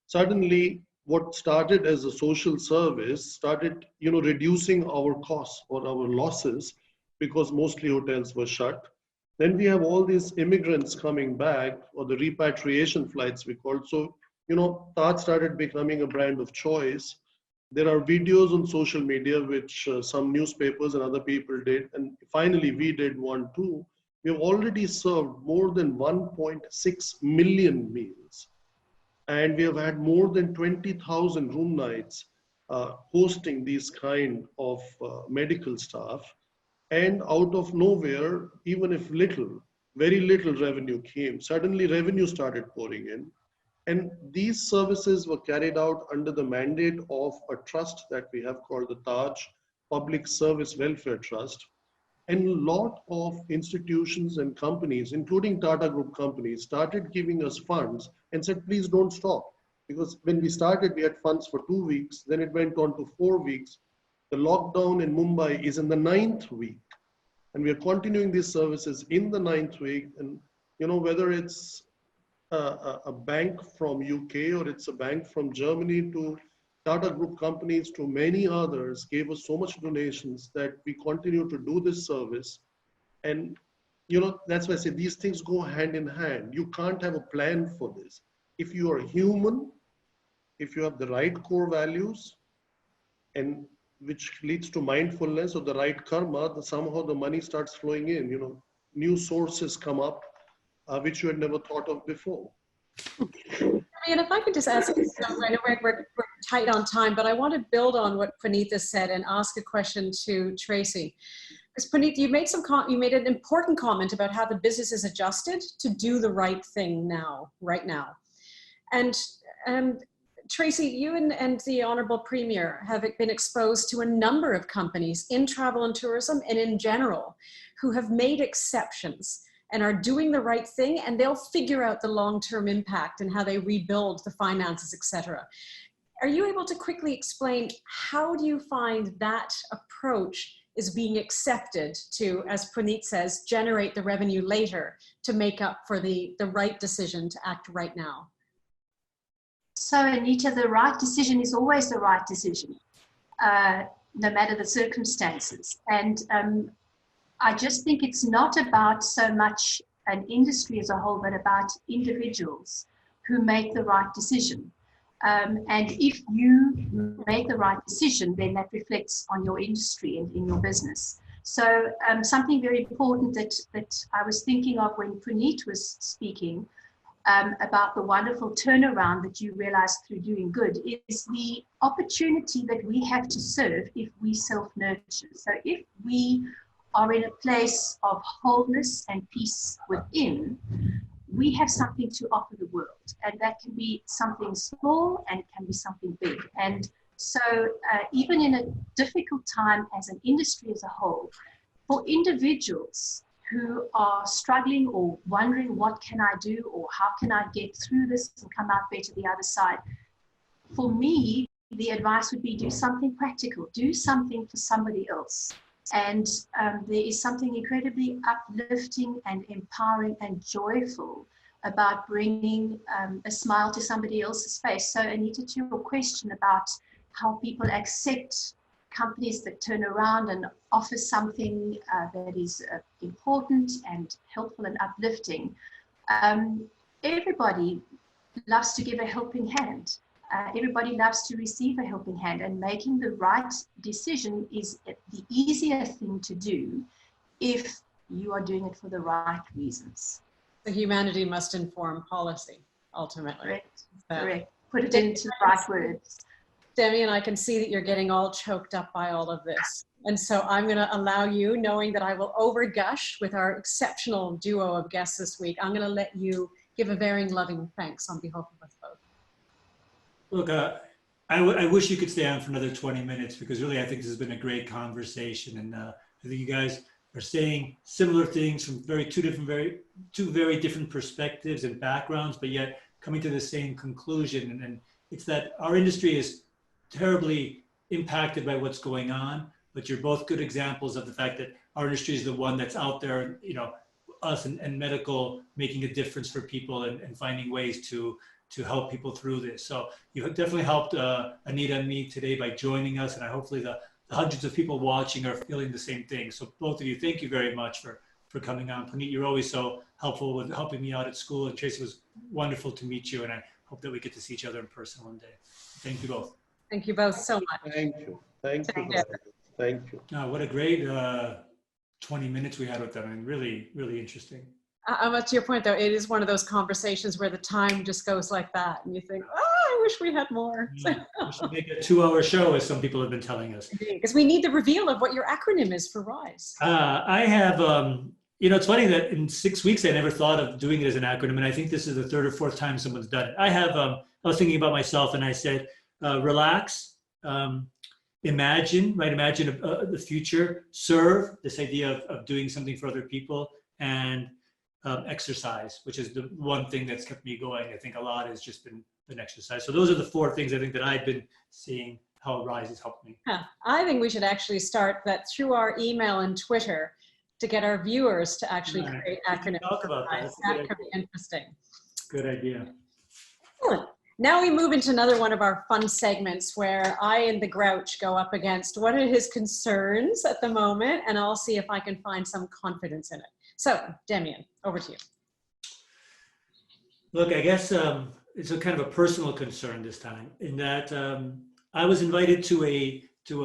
Suddenly, what started as a social service started, reducing our costs or our losses, because mostly hotels were shut. Then we have all these immigrants coming back, or the repatriation flights we call. So, Taj started becoming a brand of choice. There are videos on social media, which some newspapers and other people did. And finally, we did one too. We have already served more than 1.6 million meals. And we have had more than 20,000 room nights hosting these kind of medical staff. And out of nowhere, even if very little revenue came, suddenly revenue started pouring in. And these services were carried out under the mandate of a trust that we have called the Taj Public Service Welfare Trust. And a lot of institutions and companies, including Tata Group companies, started giving us funds and said, please don't stop. Because when we started, we had funds for 2 weeks, then it went on to 4 weeks. The lockdown in Mumbai is in the 9th week, and we are continuing these services in the 9th week. And whether it's a bank from UK or it's a bank from Germany to Tata Group companies to many others gave us so much donations that we continue to do this service. And that's why I say these things go hand in hand. You can't have a plan for this. If you are human, if you have the right core values, and which leads to mindfulness or the right karma, somehow the money starts flowing in, new sources come up, which you had never thought of before. I And if I could just ask, I know we're tight on time, but I want to build on what Puneet has said and ask a question to Tracy. Because Puneet, you made an important comment about how the business is adjusted to do the right thing now, right now. And Tracy, you and the Honorable Premier have been exposed to a number of companies in travel and tourism and in general who have made exceptions and are doing the right thing, and they'll figure out the long-term impact and how they rebuild the finances, etc. Are you able to quickly explain how do you find that approach is being accepted to, as Puneet says, generate the revenue later to make up for the right decision to act right now? So Anita, the right decision is always the right decision, no matter the circumstances. And I just think it's not about so much an industry as a whole, but about individuals who make the right decision. And if you make the right decision, then that reflects on your industry and in your business. So something very important that I was thinking of when Puneet was speaking about the wonderful turnaround that you realized through doing good is the opportunity that we have to serve if we self-nurture. So if we are in a place of wholeness and peace within, we have something to offer the world, and that can be something small and it can be something big. And so even in a difficult time as an industry as a whole, for individuals who are struggling or wondering what can I do or how can I get through this and come out better the other side, for me, the advice would be do something practical, do something for somebody else. And there is something incredibly uplifting and empowering and joyful about bringing a smile to somebody else's face. So Anita, to your question about how people accept companies that turn around and offer something that is important and helpful and uplifting, everybody loves to give a helping hand. Everybody loves to receive a helping hand, and making the right decision is the easier thing to do if you are doing it for the right reasons. The humanity must inform policy, ultimately. Correct, correct. Put it into the right words. Demian, I can see that you're getting all choked up by all of this. And so I'm going to allow you, knowing that I will overgush with our exceptional duo of guests this week, I'm going to let you give a very loving thanks on behalf of us both. Look, I wish you could stay on for another 20 minutes because really I think this has been a great conversation, and I think you guys are saying similar things from two very different perspectives and backgrounds, but yet coming to the same conclusion. And it's that our industry is terribly impacted by what's going on, but you're both good examples of the fact that our industry is the one that's out there, you know, us and medical making a difference for people and finding ways to help people through this. So you have definitely helped Anita and me today by joining us, and hopefully the hundreds of people watching are feeling the same thing. So both of you, thank you very much for coming on. Puneet, you're always so helpful with helping me out at school, and Tracy, was wonderful to meet you, and I hope that we get to see each other in person one day. Thank you both. Thank you both so much. Thank you. Thank you. Thank you. No, what a great 20 minutes we had with them. I mean, really, really interesting. To your point, though, it is one of those conversations where the time just goes like that, and you think, oh, I wish we had more. Yeah, we should make a 2-hour show, as some people have been telling us. Because we need the reveal of what your acronym is for RISE. I have, you know, it's funny that in 6 weeks, I never thought of doing it as an acronym, and I think this is the 3rd or 4th time someone's done it. I was thinking about myself, and I said, relax, imagine, right? Imagine the future, serve, this idea of doing something for other people, and exercise, which is the one thing that's kept me going. I think a lot has just been an exercise. So those are the 4 things I think that I've been seeing how RISE has helped me. I think we should actually start that through our email and Twitter to get our viewers to actually create acronyms. Talk about that. That could be interesting. Good idea. Excellent. Now we move into another one of our fun segments where I and the Grouch go up against what are his concerns at the moment, and I'll see if I can find some confidence in it. So, Demian, over to you. Look, I guess it's a kind of a personal concern this time, in that I was invited to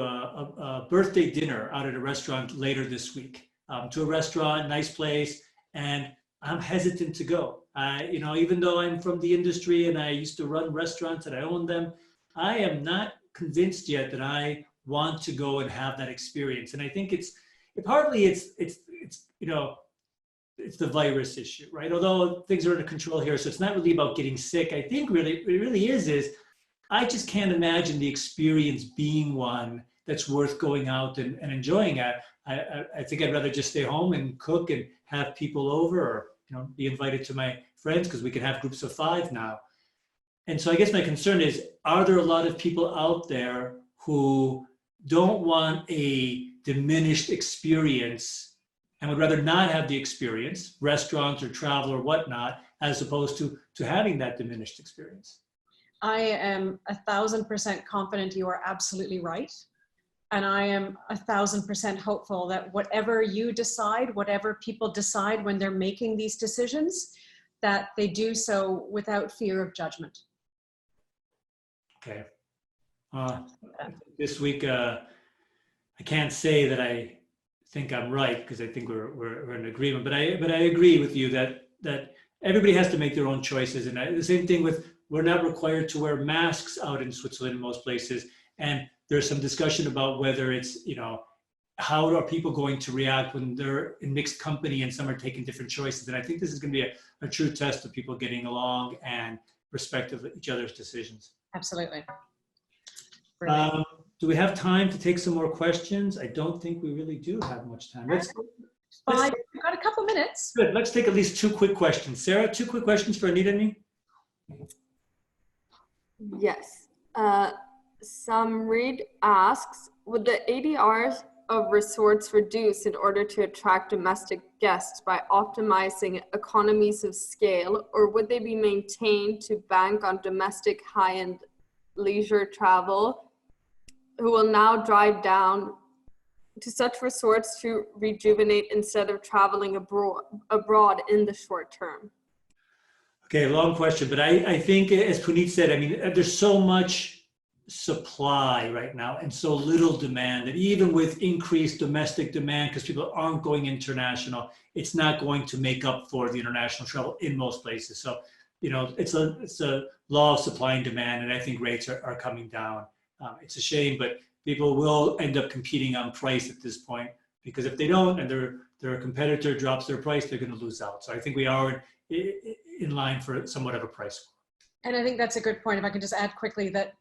a birthday dinner out at a restaurant later this week. To a restaurant, nice place, and I'm hesitant to go. Even though I'm from the industry and I used to run restaurants and I own them, I am not convinced yet that I want to go and have that experience. And I think it's the virus issue, right? Although things are under control here, so it's not really about getting sick. I think really, it really is I just can't imagine the experience being one that's worth going out and enjoying it. I think I'd rather just stay home and cook and have people over, or be invited to my friends, because we can have groups of 5 now. And so I guess my concern is, are there a lot of people out there who don't want a diminished experience and would rather not have the experience, restaurants or travel or whatnot, as opposed to having that diminished experience? I am 1,000% confident you are absolutely right. And I am 1,000% hopeful that whatever you decide, whatever people decide when they're making these decisions, that they do so without fear of judgment. Okay. This week, I can't say that I think I'm right, because I think we're in agreement. But I agree with you that everybody has to make their own choices. And the same thing with, we're not required to wear masks out in Switzerland in most places. And there's some discussion about whether it's, how are people going to react when they're in mixed company and some are taking different choices. And I think this is going to be a true test of people getting along and respect of each other's decisions. Absolutely. Do we have time to take some more questions? I don't think we really do have much time. We've got a couple minutes. Good. Let's take at least 2 quick questions. Sarah, 2 quick questions for Anita and me? Yes. Samrid asks, would the ADRs of resorts reduce in order to attract domestic guests by optimizing economies of scale, or would they be maintained to bank on domestic high-end leisure travel, who will now drive down to such resorts to rejuvenate instead of traveling abroad in the short term? Okay, long question, but I think, as Puneet said, there's so much supply right now and so little demand that even with increased domestic demand, because people aren't going international, it's not going to make up for the international travel in most places. So, it's a law of supply and demand, and I think rates are coming down. It's a shame, but people will end up competing on price at this point, because if they don't and their competitor drops their price, they're going to lose out. So I think we are in line for somewhat of a price war. And I think that's a good point. If I can just add quickly that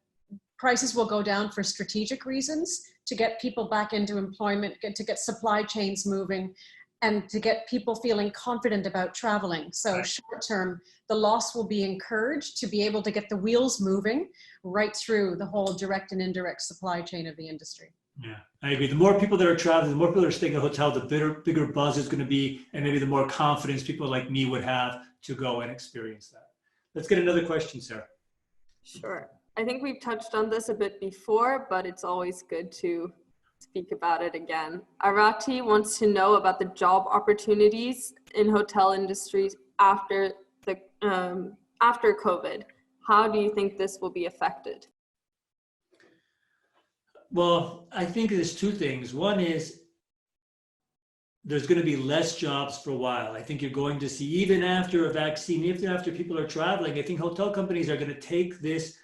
prices will go down for strategic reasons, to get people back into employment, to get supply chains moving, and to get people feeling confident about traveling. So short term, the loss will be encouraged to be able to get the wheels moving right through the whole direct and indirect supply chain of the industry. Yeah, I agree. The more people that are traveling, the more people that are staying at a hotel, the bigger buzz is going to be, and maybe the more confidence people like me would have to go and experience that. Let's get another question, Sarah. Sure. I think we've touched on this a bit before, but it's always good to speak about it again. Arati wants to know about the job opportunities in hotel industries after COVID. How do you think this will be affected? Well, I think there's 2 things. One is there's going to be less jobs for a while. I think you're going to see, even after a vaccine, even after people are traveling, I think hotel companies are going to take this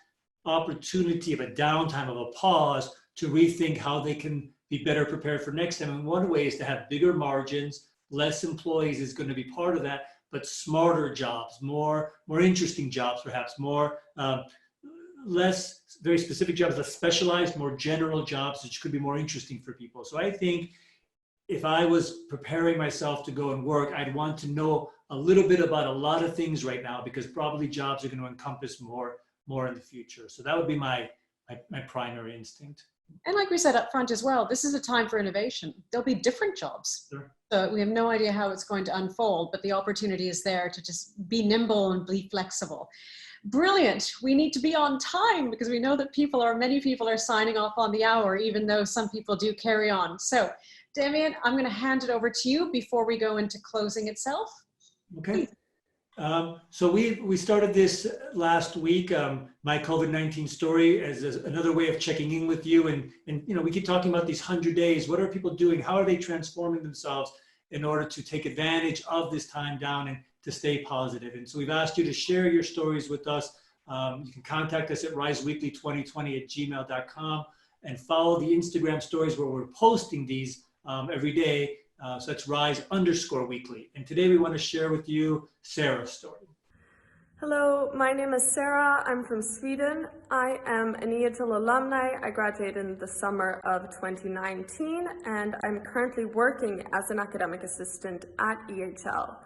opportunity of a downtime, of a pause, to rethink how they can be better prepared for next time. And one way is to have bigger margins, less employees is going to be part of that, but smarter jobs, more interesting jobs, perhaps less very specific jobs, less specialized, more general jobs, which could be more interesting for people. So I think if I was preparing myself to go and work, I'd want to know a little bit about a lot of things right now, because probably jobs are going to encompass more in the future. So that would be my primary instinct. And like we said up front as well, this is a time for innovation. There'll be different jobs. Sure. So we have no idea how it's going to unfold, but the opportunity is there to just be nimble and be flexible. Brilliant. We need to be on time, because we know that many people are signing off on the hour, even though some people do carry on. So Demian, I'm going to hand it over to you before we go into closing itself. Okay. So we started this last week, my COVID-19 story, as another way of checking in with you. And we keep talking about these 100 days. What are people doing? How are they transforming themselves in order to take advantage of this time down to stay positive. And so we've asked you to share your stories with us. You can contact us at riseweekly2020@gmail.com and follow the Instagram stories where we're posting these every day. So that's rise_weekly. And today we want to share with you Sarah's story. Hello, my name is Sarah. I'm from Sweden. I am an EHL alumni. I graduated in the summer of 2019, and I'm currently working as an academic assistant at EHL.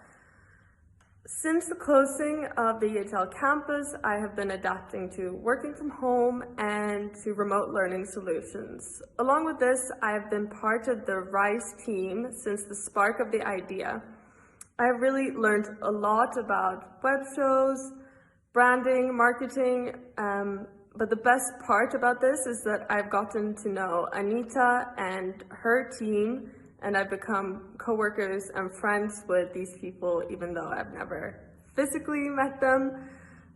Since the closing of the EHL campus, I have been adapting to working from home and to remote learning solutions. Along with this, I have been part of the RISE team since the spark of the idea. I have really learned a lot about web shows, branding, marketing, but the best part about this is that I've gotten to know Anita and her team, and I've become co-workers and friends with these people, even though I've never physically met them.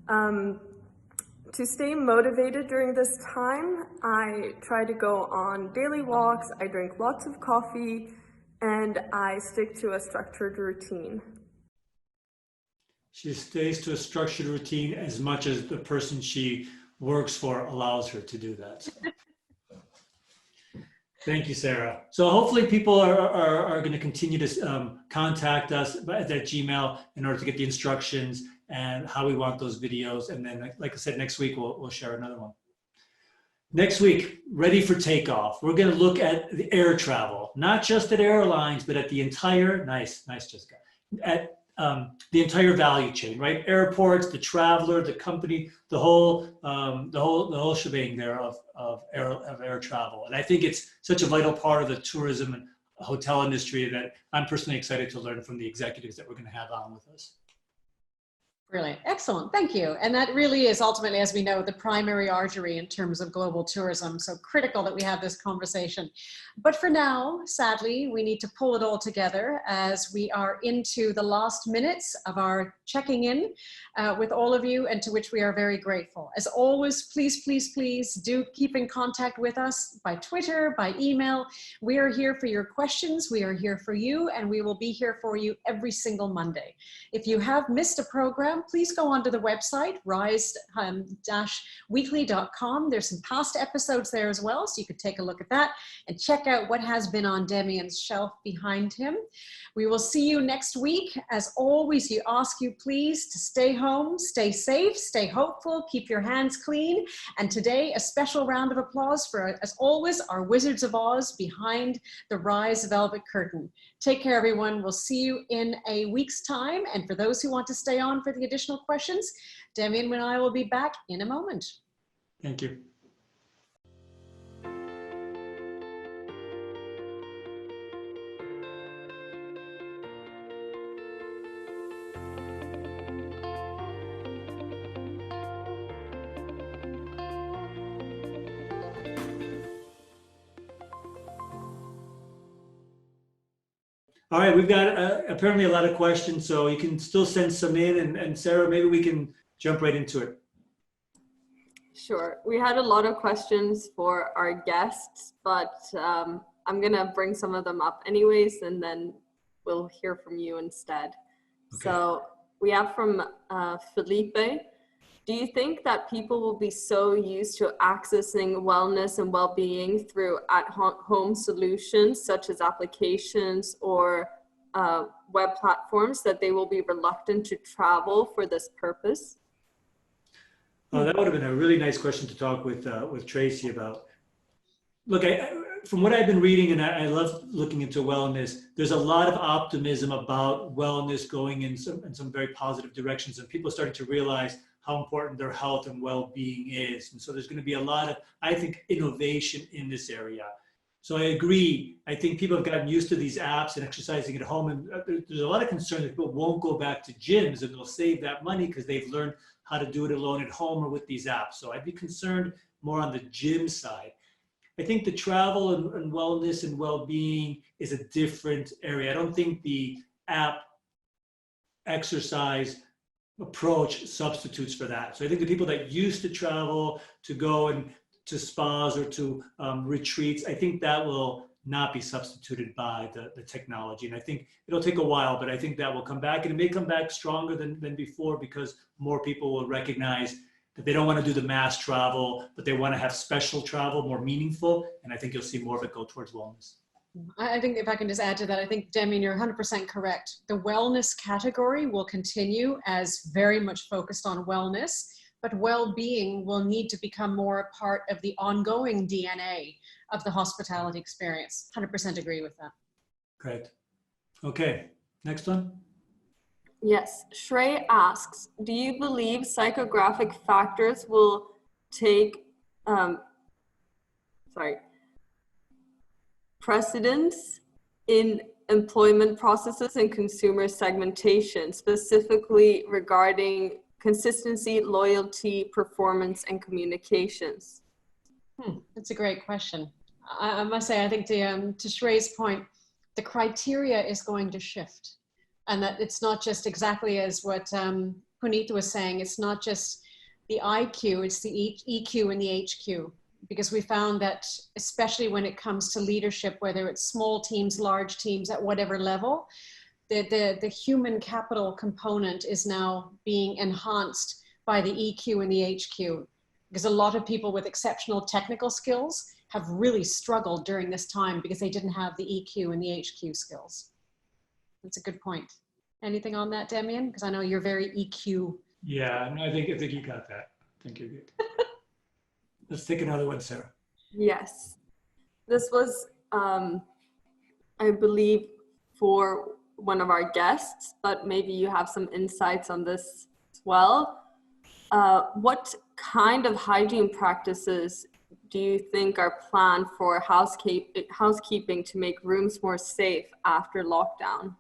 To stay motivated during this time, I try to go on daily walks, I drink lots of coffee, and I stick to a structured routine. She stays to a structured routine as much as the person she works for allows her to do that. Thank you, Sarah. So hopefully people are going to continue to contact us at that Gmail in order to get the instructions and how we want those videos. And then, like I said, next week we'll share another one. Next week, ready for takeoff. We're going to look at the air travel, not just at airlines, but at the entire, nice Jessica, at the entire value chain, right? Airports, the traveler, the company, the whole shebang there of air travel. And I think it's such a vital part of the tourism and hotel industry that I'm personally excited to learn from the executives that we're going to have on with us. Brilliant. Excellent. Thank you. And that really is ultimately, as we know, the primary artery in terms of global tourism. So critical that we have this conversation. But for now, sadly, we need to pull it all together as we are into the last minutes of our checking in with all of you, and to which we are very grateful. As always, please, please, please do keep in contact with us by Twitter, by email. We are here for your questions. We are here for you, and we will be here for you every single Monday. If you have missed a program, please go onto the website, rise-weekly.com. There's some past episodes there as well, so you could take a look at that and check out what has been on Demian's shelf behind him. We will see you next week. As always, you ask you please to stay home, stay safe, stay hopeful, keep your hands clean. And today, a special round of applause for, as always, our Wizards of Oz behind the Rise Velvet Curtain. Take care, everyone. We'll see you in a week's time. And for those who want to stay on for the additional questions, Demian and I will be back in a moment. Thank you. All right, we've got apparently a lot of questions, so you can still send some in, and Sarah, maybe we can jump right into it. Sure. We had a lot of questions for our guests, but I'm going to bring some of them up anyways, and then we'll hear from you instead. Okay. So we have from Felipe. Do you think that people will be so used to accessing wellness and well-being through at-home solutions, such as applications or web platforms, that they will be reluctant to travel for this purpose? Oh, that would have been a really nice question to talk with Tracy about. Look, from what I've been reading, and I love looking into wellness, there's a lot of optimism about wellness going in some very positive directions, and people are starting to realize how important their health and well-being is. And so there's going to be a lot of, I think, innovation in this area. So I agree. I think people have gotten used to these apps and exercising at home. And there's a lot of concern that people won't go back to gyms and they'll save that money because they've learned how to do it alone at home or with these apps. So I'd be concerned more on the gym side. I think the travel and wellness and well-being is a different area. I don't think the app exercise approach substitutes for that. So I think the people that used to travel to go and to spas or to retreats, I think that will not be substituted by the technology. And I think it'll take a while, but I think that will come back, and it may come back stronger than before, because more people will recognize that they don't want to do the mass travel, but they want to have special travel, more meaningful. And I think you'll see more of it go towards wellness. I think if I can just add to that, I think, Demian, you're 100% correct. The wellness category will continue as very much focused on wellness, but well-being will need to become more a part of the ongoing DNA of the hospitality experience. 100% agree with that. Great. Okay, next one. Yes, Shrey asks, do you believe psychographic factors will take, precedence in employment processes and consumer segmentation, specifically regarding consistency, loyalty, performance, and communications? That's a great question. I must say, I think to Shrey's point, the criteria is going to shift, and that it's not just exactly as what Puneet was saying. It's not just the IQ, it's the EQ and the HQ, because we found that especially when it comes to leadership, whether it's small teams, large teams, at whatever level, the human capital component is now being enhanced by the EQ and the HQ, because a lot of people with exceptional technical skills have really struggled during this time because they didn't have the EQ and the HQ skills. That's a good point. Anything on that, Demian? Because I know you're very EQ. Yeah, no, I think you got that. I think you're good. Let's take another one, Sarah. Yes. This was, I believe, for one of our guests, but maybe you have some insights on this as well. What kind of hygiene practices do you think are planned for housekeeping to make rooms more safe after lockdown?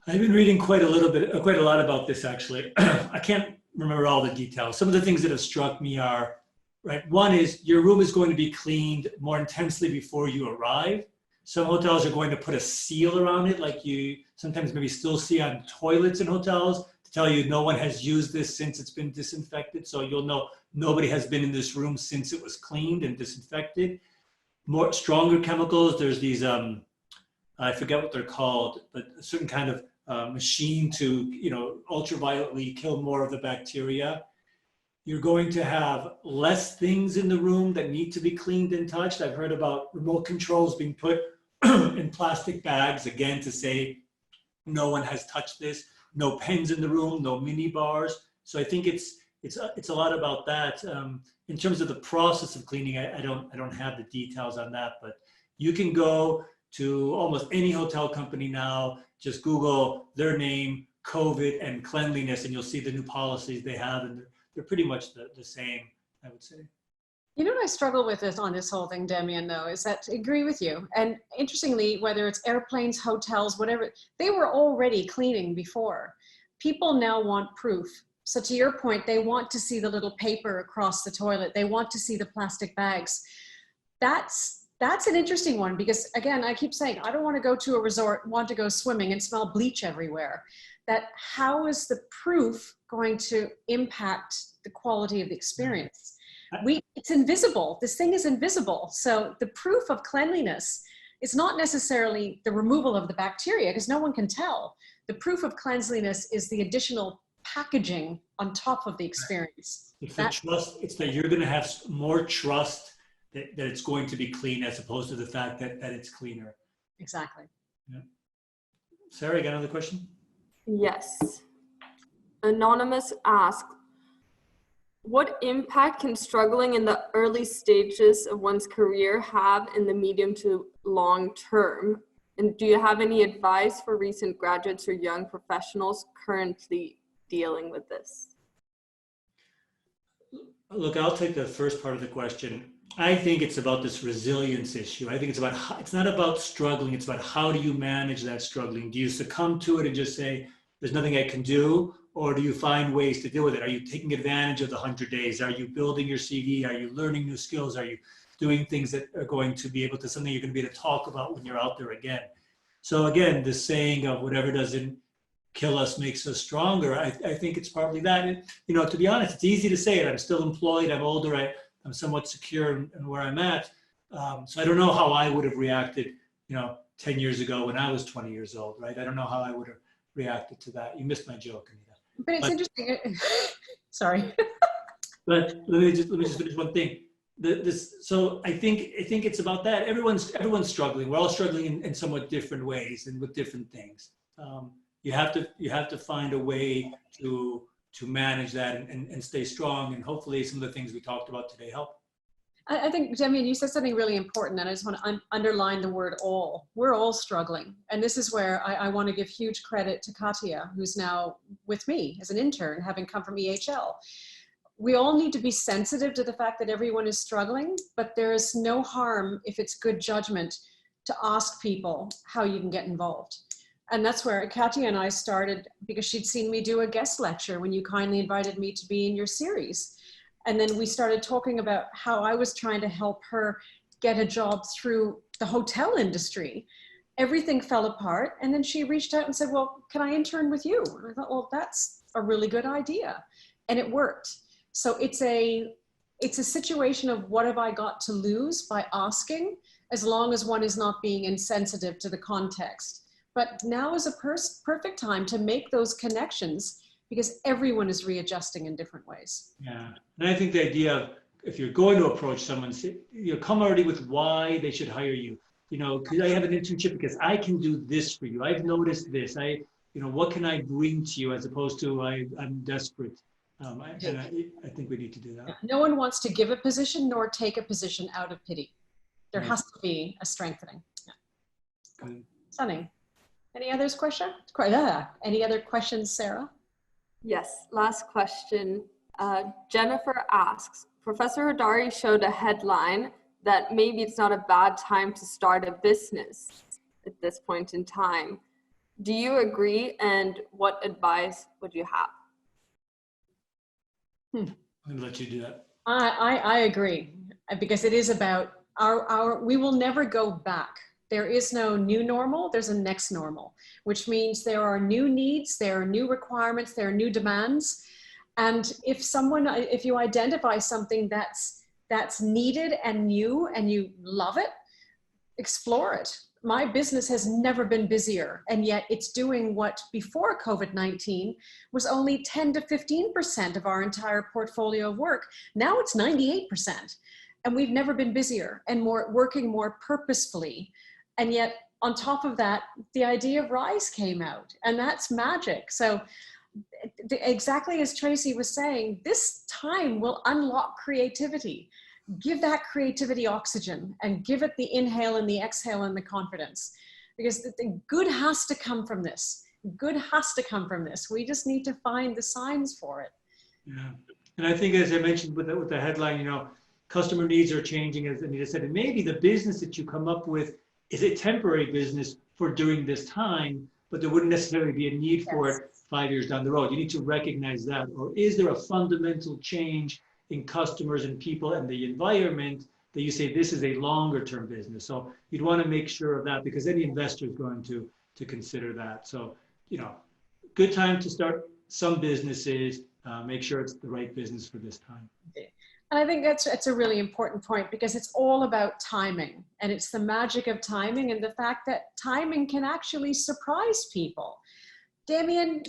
I've been reading quite a lot about this, actually. I can't remember all the details. Some of the things that have struck me are, right, one is your room is going to be cleaned more intensely before you arrive. Some hotels are going to put a seal around it, like you sometimes maybe still see on toilets in hotels, to tell you no one has used this since it's been disinfected. So you'll know nobody has been in this room since it was cleaned and disinfected. More stronger chemicals, there's these, I forget what they're called, but a certain kind of machine to, ultravioletly kill more of the bacteria. You're going to have less things in the room that need to be cleaned and touched. I've heard about remote controls being put in plastic bags, again, to say no one has touched this. No pens in the room, no mini bars. So I think it's a lot about that. In terms of the process of cleaning, I don't have the details on that, but you can go to almost any hotel company now, just Google their name, COVID, and cleanliness, and you'll see the new policies they have, and they're pretty much the same, I would say. You know what I struggle with on this whole thing, Demian, though, is that I agree with you. And interestingly, whether it's airplanes, hotels, whatever, they were already cleaning before. People now want proof. So to your point, they want to see the little paper across the toilet. They want to see the plastic bags. That's an interesting one, because again, I keep saying, I don't want to go to a resort, want to go swimming and smell bleach everywhere. That how is the proof going to impact the quality of the experience? It's invisible. This thing is invisible. So the proof of cleanliness is not necessarily the removal of the bacteria, because no one can tell. The proof of cleanliness is the additional packaging on top of the experience. It's that you're going to have more trust that it's going to be clean, as opposed to the fact that it's cleaner. Exactly. Yeah. Sarah, you got another question? Yes. Anonymous asks, what impact can struggling in the early stages of one's career have in the medium to long term? And do you have any advice for recent graduates or young professionals currently dealing with this? Look, I'll take the first part of the question. I think it's about this resilience issue. I think it's not about struggling. It's about how do you manage that struggling? Do you succumb to it and just say, there's nothing I can do? Or do you find ways to deal with it? Are you taking advantage of the 100 days? Are you building your CV? Are you learning new skills? Are you doing things that are going to be able to, something you're going to be able to talk about when you're out there again? So again, the saying of whatever doesn't kill us makes us stronger. I think it's partly that. And, to be honest, it's easy to say it. I'm still employed. I'm older. I'm somewhat secure in where I'm at. So I don't know how I would have reacted, 10 years ago when I was 20 years old, right? I don't know how I would have reacted to that. You missed my joke, Anita. But it's interesting. Sorry. But let me just finish one thing. So I think it's about that. Everyone's struggling. We're all struggling in somewhat different ways and with different things. You have to find a way to manage that and stay strong. And hopefully some of the things we talked about today help. I think, Demian, you said something really important, and I just want to underline the word all. We're all struggling. And this is where I want to give huge credit to Katya, who's now with me as an intern, having come from EHL. We all need to be sensitive to the fact that everyone is struggling, but there is no harm, if it's good judgment, to ask people how you can get involved. And that's where Katya and I started, because she'd seen me do a guest lecture when you kindly invited me to be in your series. And then we started talking about how I was trying to help her get a job through the hotel industry. Everything fell apart. And then she reached out and said, well, can I intern with you? And I thought, well, that's a really good idea. And it worked. So it's a situation of what have I got to lose by asking, as long as one is not being insensitive to the context. But now is a perfect time to make those connections, because everyone is readjusting in different ways. Yeah, and I think the idea of, if you're going to approach someone, come already with why they should hire you. Could I have an internship because I can do this for you? I've noticed this. What can I bring to you, as opposed to I'm desperate. I think we need to do that. No one wants to give a position nor take a position out of pity. There has to be a strengthening. Yeah. Good. Stunning. Any other questions? Any other questions, Sarah? Yes, last question. Jennifer asks, Professor Hodari showed a headline that maybe it's not a bad time to start a business at this point in time. Do you agree, and what advice would you have? I'm gonna let you do that. I agree, because it is about we will never go back. There is no new normal, there's a next normal, which means there are new needs, there are new requirements, there are new demands. And if you identify something that's needed and new and you love it, explore it. My business has never been busier, and yet it's doing what before COVID-19 was only 10 to 15% of our entire portfolio of work. Now it's 98%. And we've never been busier and working more purposefully. And yet, on top of that, the idea of Rise came out, and that's magic. So exactly as Tracy was saying, this time will unlock creativity. Give that creativity oxygen and give it the inhale and the exhale and the confidence, because the good has to come from this. Good has to come from this. We just need to find the signs for it. Yeah, and I think, as I mentioned with the headline, customer needs are changing, as Anita said, and maybe the business that you come up with is a temporary business for during this time, but there wouldn't necessarily be a need for it 5 years down the road. You need to recognize that. Or is there a fundamental change in customers and people and the environment that you say this is a longer term business? So you'd want to make sure of that, because any investor is going to consider that. So, good time to start some businesses, make sure it's the right business for this time. And I think that's a really important point, because it's all about timing, and it's the magic of timing and the fact that timing can actually surprise people. Demian,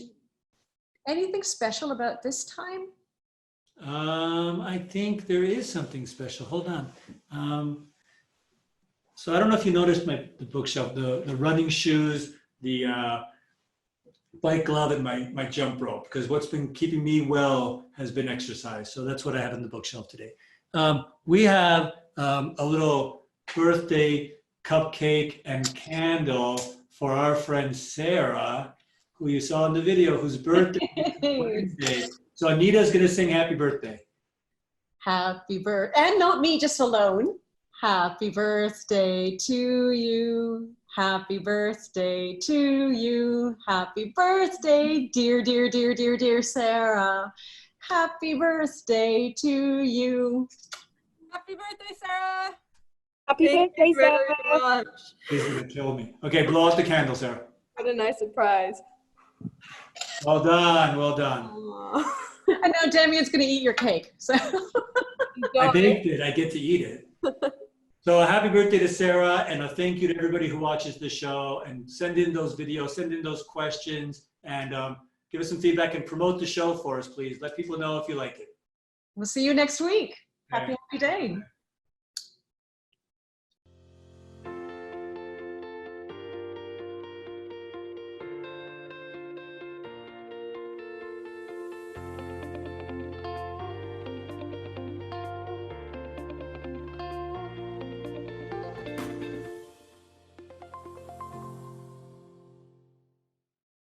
anything special about this time? I think there is something special. Hold on. So I don't know if you noticed the bookshelf, the running shoes, the bike glove, and my jump rope, because what's been keeping me well has been exercise. So that's what I have in the bookshelf today. We have a little birthday cupcake and candle for our friend Sarah, who you saw in the video, whose birthday is Wednesday. So Anita's gonna sing happy birthday. Happy birthday, and not me, just alone. Happy birthday to you. Happy birthday to you. Happy birthday, dear, dear, dear, dear, dear Sarah. Happy birthday to you. Happy birthday, Sarah. Happy birthday, Sarah. Very much. This is gonna kill me. Okay, blow out the candle, Sarah. What a nice surprise. Well done, well done. I know Demian's going to eat your cake. So I baked it, I get to eat it. So a happy birthday to Sarah, and a thank you to everybody who watches the show, and send in those videos, send in those questions, and give us some feedback and promote the show for us, please. Let people know if you like it. We'll see you next week. Happy day.